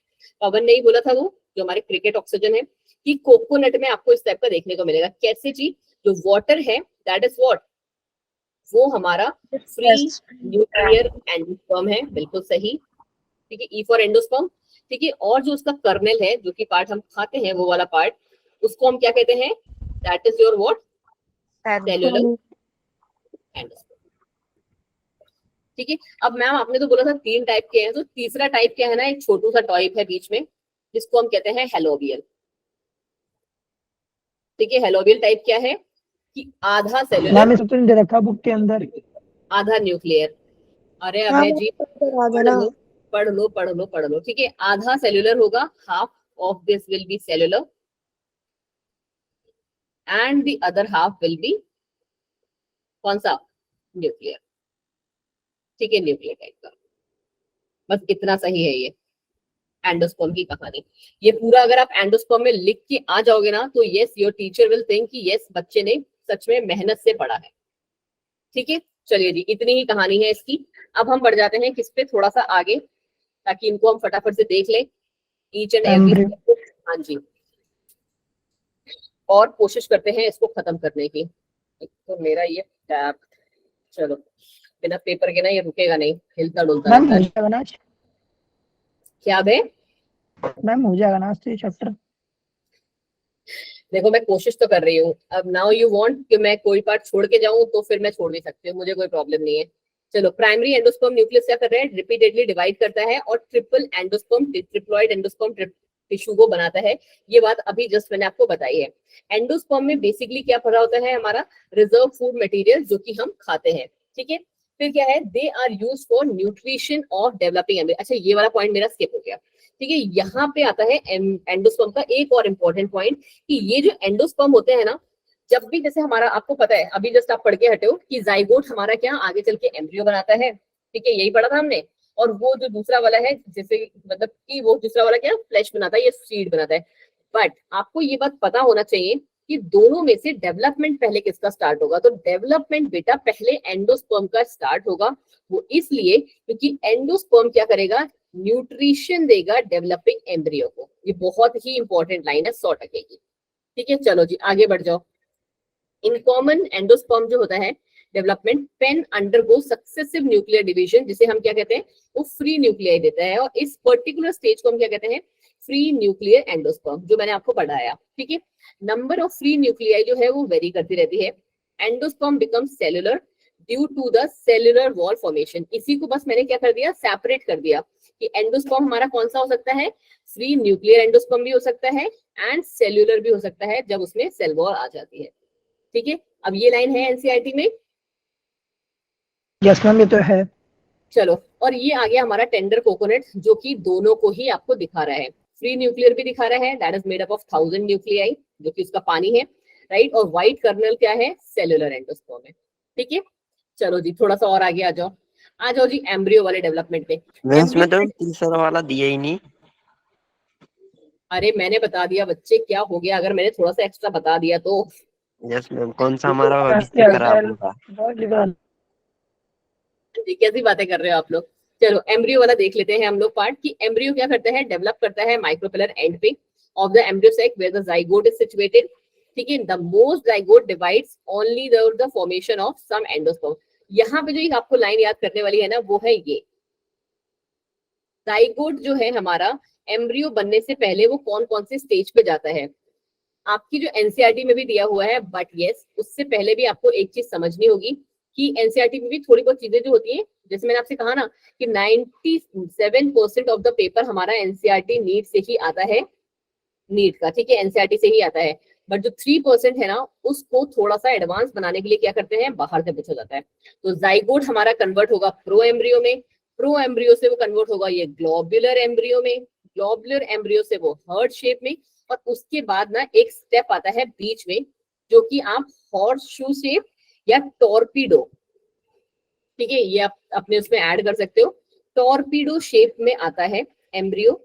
पवन ने ही बोला था, वो जो हमारे क्रिकेट ऑक्सीजन है, कि कोकोनट में आपको इस टाइप का देखने को मिलेगा। कैसे जी, जो वाटर है दैट इज व्हाट, वो हमारा फ्री न्यूक्लियर एंडोस्पर्म है, बिल्कुल सही। ठीक है, ई फॉर एंडोस्पर्म। ठीक है, और जो उसका कर्नेल है, जो कि पार्ट हम खाते हैं, वो वाला पार्ट, उसको हम क्या कहते हैं, that is your what, cellular endosperm. ठीक है, अब मैम आपने तो बोला था 3 टाइप के हैं, तो तीसरा टाइप क्या है ना, एक छोटू सा टाइप है बीच में, जिसको हम कहते हैं हेलोबियल। ठीक है, हेलोबियल टाइप क्या है, कि आधा सेल्यूलर मैम इसको तो नहीं दे रखा बुक के अंदर। आधा न्यूक्लियर। अरे हाँ अभय जी पढ़ लो पढ़ लो पढ़ लो पढ़ लो। ठीक है, आधा सेल्यूलर होगा, half of this will be cellular. and the other half will be कौन सा, न्यूक्लियर। ठीक है, न्यूक्लियर टाइप का। बस इतना सही है ये एंडोस्पर्म की कहानी। ये पूरा अगर आप एंडोस्पर्म में लिख के आ जाओगे ना तो yes your teacher will think कि यस बच्चे ने सच में मेहनत से पढ़ा है। ठीक है, चलिए जी, इतनी ही कहानी है इसकी। अब हम बढ़ जाते हैं किस पे, थोड़ा सा आगे, ताकि इनको हम फटाफट से देख लें ईच एंड एवरी। हाँ जी, और कोशिश करते हैं इसको खत्म करने की। तो मेरा ये टैब, चलो बिना पेपर के ना ये रुकेगा नहीं, हिलता डुलता मैम रहता हो है। जाएगा ना, क्या बे? मैम हो जाएगा ना ये चैप्टर? देखो मैं कोशिश तो कर रही हूँ। अब नाउ यू वांट कि मैं कोई पार्ट छोड़ के जाऊं तो फिर मैं छोड़ भी सकती हूँ, मुझे कोई प्रॉब्लम नहीं है। चलो, प्राइमरी एंडोस्पर्म न्यूक्लियस क्या कर रहा है, रिपीटेडली डिवाइड करता है और triple endosperm triploid endosperm tissue को बनाता है। ये बात अभी जस्ट मैंने आपको बताई है। एंडोस्पर्म में बेसिकली क्या भरा होता है, हमारा रिजर्व फूड मटेरियल जो कि हम खाते हैं। ठीक है, फिर क्या है, they are used for nutrition of developing embryo. अच्छा, ये वाला पॉइंट मेरा स्किप हो गया। ठीक है, यहाँ पे आता है एंडोस्पर्म का एक और इम्पोर्टेंट पॉइंट कि ये जो एंडोस्पर्म होते हैं ना, जब भी जैसे हमारा, आपको पता है अभी जस्ट आप पढ़ के हटे हो कि जाइगोट हमारा क्या आगे चल के एम्ब्रियो बनाता है। ठीक है, यही पढ़ा था हमने। और वो जो दूसरा वाला है, जैसे मतलब कि वो दूसरा वाला क्या फ्लैश बनाता है, ये सीड बनाता है। बट आपको ये बात पता होना चाहिए कि दोनों में से डेवलपमेंट पहले किसका स्टार्ट होगा। तो डेवलपमेंट बेटा पहले एंडोस्पर्म का स्टार्ट होगा। वो इसलिए क्योंकि एंडोस्पर्म क्या करेगा, न्यूट्रिशन देगा डेवलपिंग एम्ब्रियो को। ये बहुत ही इंपॉर्टेंट लाइन है, 100% की। ठीक है, चलो जी आगे बढ़ जाओ। इन कॉमन एंडोस्पर्म जो होता है development pen undergo successive nuclear division, जिसे हम क्या कहते हैं, वो फ्री न्यूक्लियाई देता है। और इस पर्टिकुलर स्टेज को हम क्या कहते हैं, फ्री न्यूक्लियर एंडोस्पर्म, जो मैंने आपको पढ़ाया। ठीक है, नंबर ऑफ फ्री न्यूक्लियाई जो है वो वेरी करती रहती है। Endosperm become cellular due to the cellular wall formation. इसी को बस मैंने क्या कर दिया, सेपरेट कर दिया कि एंडोस्पर्म हमारा कौन सा हो सकता है, फ्री न्यूक्लियर एंडोस्पर्म भी हो सकता है एंड सेल्यूलर भी हो सकता है जब उसमें सेल वॉल आ जाती है। ठीक है, अब ये लाइन है एनसीईआरटी में। यस मैम, ये तो है। चलो, और ये आ गया हमारा टेंडर कोकोनट, जो कि दोनों को ही आपको दिखा रहा है। फ्री न्यूक्लियर भी दिखा रहा है, that is made up of 1000 nuclei, जो कि उसका पानी है, राइट। और व्हाइट कर्नल क्या है, सेलुलर एंडोस्पर्म है। ठीक है, चलो जी थोड़ा सा और आगे आ जाओ। आ जाओ जी एम्ब्रियो वाले डेवलपमेंट पे। इसमें तो तीसरा वाला दिया ही नहीं। अरे मैंने बता दिया बच्चे, क्या हो गया अगर मैंने थोड़ा सा एक्स्ट्रा बता दिया तो। यस मैम, कौन सा हमारा भविष्य खराब होगा। कैसी बातें कर रहे हो आप लोग। चलो एम्ब्रियो वाला देख लेते हैं हम लोग पार्ट, कि एम्ब्रियो क्या करता है, डेवलप करता है माइक्रोपिलर एंड पे of the embryo sac where the zygote is situated। ठीक है, the most zygote divides only the formation of some endosperm। यहाँ पे जो एक आपको लाइन याद करने वाली है ना, वो है ये zygote जो है हमारा एम्ब्रियो बनने से पहले वो कौन कौन से स्टेज पे जाता है। आपकी जो एनसीईआरटी में भी दिया हुआ है, बट यस उससे पहले भी आपको एक चीज समझनी होगी कि एनसीईआरटी में भी थोड़ी बहुत चीजें जो होती हैं, जैसे मैंने आपसे कहा ना कि 97% ऑफ द पेपर हमारा एनसीईआरटी नीट से ही आता है, नीट का। ठीक है, एनसीईआरटी से ही आता है। बट जो 3% है ना, उसको थोड़ा सा एडवांस बनाने के लिए क्या करते हैं, बाहर से पूछा जाता है। तो जाइगोट हमारा कन्वर्ट होगा प्रो एम्ब्रियो में, प्रो एम्ब्रियो से वो कन्वर्ट होगा ये ग्लोब्युलर एम्ब्रियो में, ग्लोब्युलर एम्ब्रियो से वो हर्ट शेप में, और उसके बाद ना एक स्टेप आता है बीच में, जो कि आप हॉर्स शू शेप या टॉर्पीडो, ठीक है, ये आप अपने उसमें ऐड कर सकते हो, टॉर्पीडो शेप में आता है एम्ब्रियो,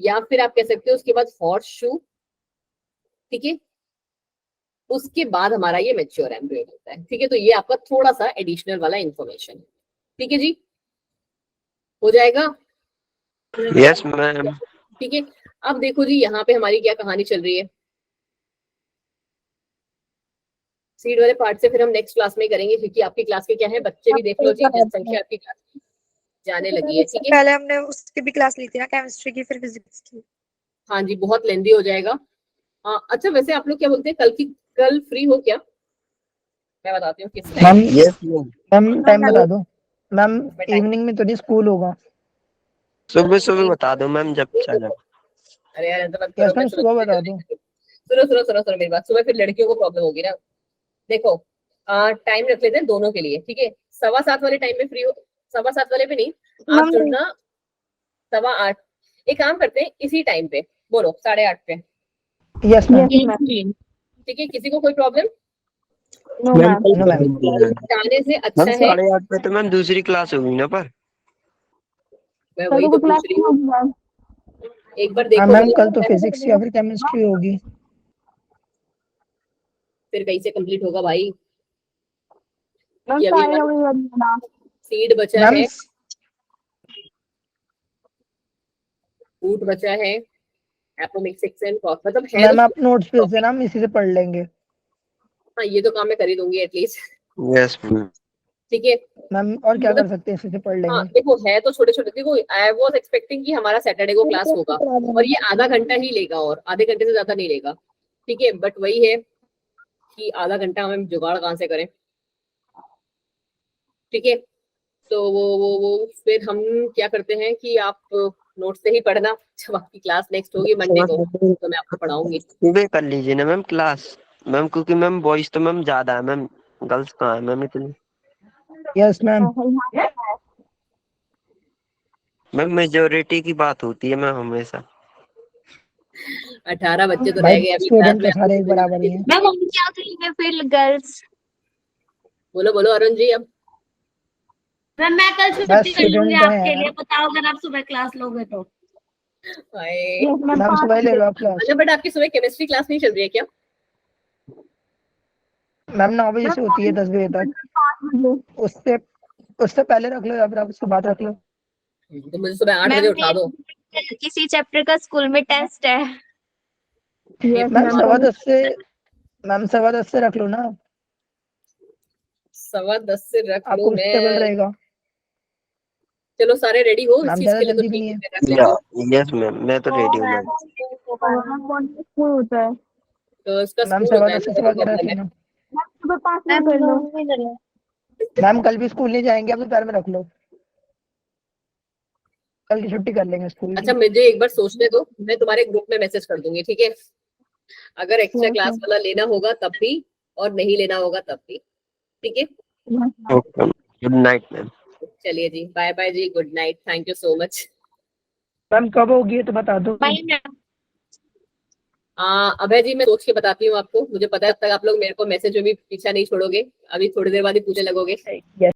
या फिर आप कह सकते हो उसके बाद हॉर्स शू। ठीक है, उसके बाद हमारा ये मैच्योर एम्ब्रियो होता है। ठीक है, तो ये आपका थोड़ा सा एडिशनल वाला इंफॉर्मेशन है। ठीक है जी, हो जाएगा। Yes ma'am. ठीक है, अब देखो जी यहाँ पे हमारी क्या कहानी चल रही है। सीड वाले पार्ट से फिर हम नेक्स्ट क्लास में करेंगे, क्योंकि आपकी क्लास के क्या है, बच्चे भी देख लो जी, जनसंख्या आपकी क्लास की जाने लगी है। ठीक है, पहले हमने उसकी भी क्लास ली थी ना, केमिस्ट्री की, फिर फिजिक्स की। हाँ जी, बहुत लेंदी हो जाएगा। अच्छा वैसे आप लोग क्या बोलते हैं, कल फ्री हो क्या? मैं बताती हूँ किस टाइम। यस मैम टाइम बता दो। मैम इवनिंग में तो नहीं स्कूल होगा, सुबह सुबह बता दो मैम, जब चले। अरे यार ऐसा मत यस करो, मैम सुबह बता दो। सुनो मेरी बात, सुबह फिर लड़कियों को प्रॉब्लम होगी ना। देखो टाइम रख लेते हैं दोनों के लिए, ठीक है। 7:15 वाले टाइम में फ्री हो, 7:15 वाले पे नहीं, आप जुड़ना 8:15। एक काम करते हैं इसी टाइम पे, बोलो 8:30 पे। Yes ma'am. ठीक है, किसी को कोई प्रॉब्लम? No ma'am ma'am. कल No, ma'am. जाने से अच्छा मैम है, 8:30 पे तो मैम दूसरी क्लास होगी ना पर मैं वही तो पूछ रही हूँ, मैम एक बार हाँ देखो मैम, तो कल तो फिजिक्स या फिर केमिस्ट्री होगी। फिर कहीं से कंप्लीट होगा भाई। मैम कि अभी सारे हमारा हो गए ना। सीड बचा मैम है, फूड बचा है, एपोमिक सेक्शन मतलब है मैम तो। आप नोट्स भेज देना, हम इसी से पढ़ लेंगे। हाँ ये तो काम मैं कर ही दूंगी एटलीस्ट। Yes ma'am. ठीक है, मैम और क्या मतलब कर सकते हैं, इसी से पढ़ हाँ लेंगे। देखो है तो छोटे छोटे, देखो आई वाज एक्सपेक्टिंग कि हमारा सैटरडे को क्लास होगा और ये आधा घंटा ही लेगा और आधे घंटे से ज्यादा नहीं लेगा। ठीक है, बट वही है कि आधा घंटा हमें जुगाड़ कहाँ से करें। ठीक है, तो वो फिर हम क्या करते हैं कि आप नोट से ही पढ़ना, जब आपकी क्लास नेक्स्ट होगी मंडे को तो मैं आपको पढ़ाऊंगी। सुबह कर लीजिए ना मैम क्लास मैम, क्योंकि मैम बॉयज तो मैम ज्यादा है मैम, गर्ल्स कहाँ है मैम इतनी। Yes ma'am. मैम मेजोरिटी की बात होती है मैम हमेशा। 18 बच्चे तो भाई रह गए अभी क्लास स्टूडेंट में, तो आपको सारे एक कितने बराबर ही हैं। मैम हम क्या करेंगे फिर गर्ल्स? बोलो बोलो अरुण जी अब। मैम मैं कल बस छुट्टी कर लूंगी स्टूडेंट तो है आपके यार। लिए, बताओ अगर आप सुबह क्लास लोगे तो। हाय। मैम सुबह ले लो आप क्लास। अच्छा बट आपकी सुबह केमिस्ट्री क्लास नहीं चल रही है क्या? मैम 9 बजे से होती है 10 बजे तक। उससे उससे पहले रख लो या फिर आप उसके बाद रख लो। तो मुझे सुबह 8 बजे मैम उठा दो। किसी चैप्टर का स्कूल में टेस्ट है। मैम 10:15 से रख लो ना, 10:15 से रख लो आपको भी स्टेबल मैं। रहेगा। चलो सारे रेडी हो इस मैम चीज ज्यादा के लिए तो जल्दी भी ठीक नहीं है, है। मैं रख लेती हूँ। यस मैम, मैं तो रेडी हूँ मैम। स्कूल होता है तो इसका मैम स्कूल होता है 10:15 ना, से वही 11:30 रख प्रॉब्लम है। लेना। सुबह 5 में कर लो। मैम कल भी स्कूल नहीं जाएंगे, आप दोपहर में रख लो। कल की छुट्टी कर लेंगे स्कूल अच्छा की। मुझे एक बार सोचने दो, मैं तुम्हारे ग्रुप में मैसेज कर दूंगी, ठीक है? अगर एक्स्ट्रा क्लास वाला लेना होगा तब भी और नहीं लेना होगा तब भी। ठीक है, ओके, गुड नाइट मैम। चलिए जी, बाय बाय जी, good night, thank you so much. Ma'am कब होगी ये तो बता दो। अभय जी मैं सोच के बताती हूँ आपको, मुझे पता है तब तक आप लोग मेरे को मैसेज में भी पीछा नहीं छोड़ोगे, अभी थोड़ी देर बाद ही पूछने लगोगे। यस